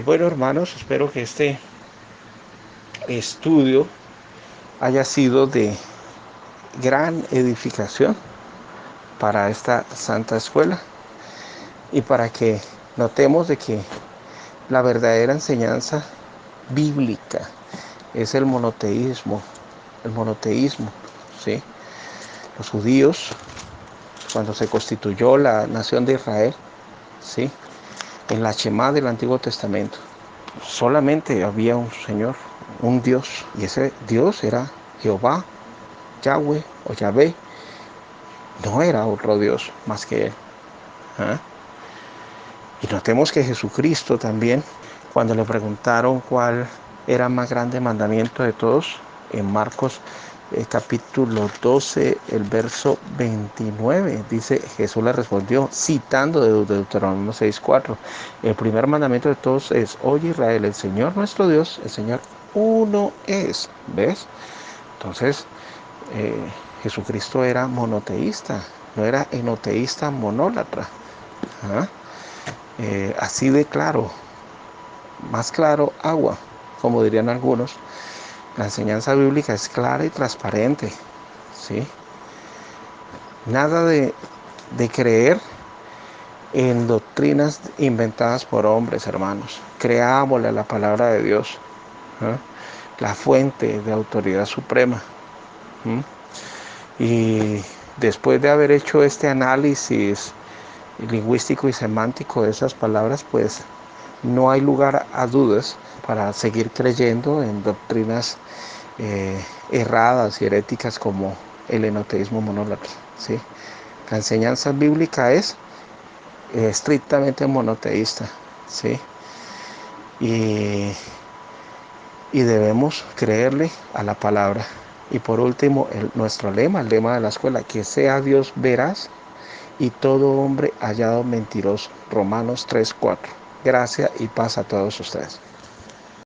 Bueno, hermanos, espero que este estudio haya sido de gran edificación para esta santa escuela, y para que notemos de que la verdadera enseñanza bíblica es el monoteísmo, ¿sí? Los judíos, cuando se constituyó la nación de Israel, ¿sí? En la Shemá del Antiguo Testamento, solamente había un Señor, un Dios, y ese Dios era Jehová, Yahweh o Yahvé, no era otro Dios más que Él. ¿Ah? Y notemos que Jesucristo también, cuando le preguntaron cuál era el más grande mandamiento de todos, en Marcos capítulo 12, el verso 29, dice, Jesús le respondió, citando de Deuteronomio 6:4, el primer mandamiento de todos es, oye Israel, el Señor nuestro Dios, el Señor uno es. ¿Ves? Entonces, eh, Jesucristo era monoteísta, no era enoteísta monólatra. ¿Ah? Así de claro, más claro agua, como dirían algunos. La enseñanza bíblica es clara y transparente, ¿sí? Nada de creer en doctrinas inventadas por hombres, hermanos. Creámosle a la palabra de Dios, ¿eh? La fuente de autoridad suprema. ¿Mm? Y después de haber hecho este análisis lingüístico y semántico de esas palabras, pues no hay lugar a dudas para seguir creyendo en doctrinas erradas y heréticas como el enoteísmo monólatra, ¿sí? La enseñanza bíblica es estrictamente monoteísta, ¿sí? Y, y debemos creerle a la palabra. Y por último, nuestro lema, el lema de la escuela, que sea Dios veraz y todo hombre hallado mentiroso. Romanos 3:4. Gracia y paz a todos ustedes.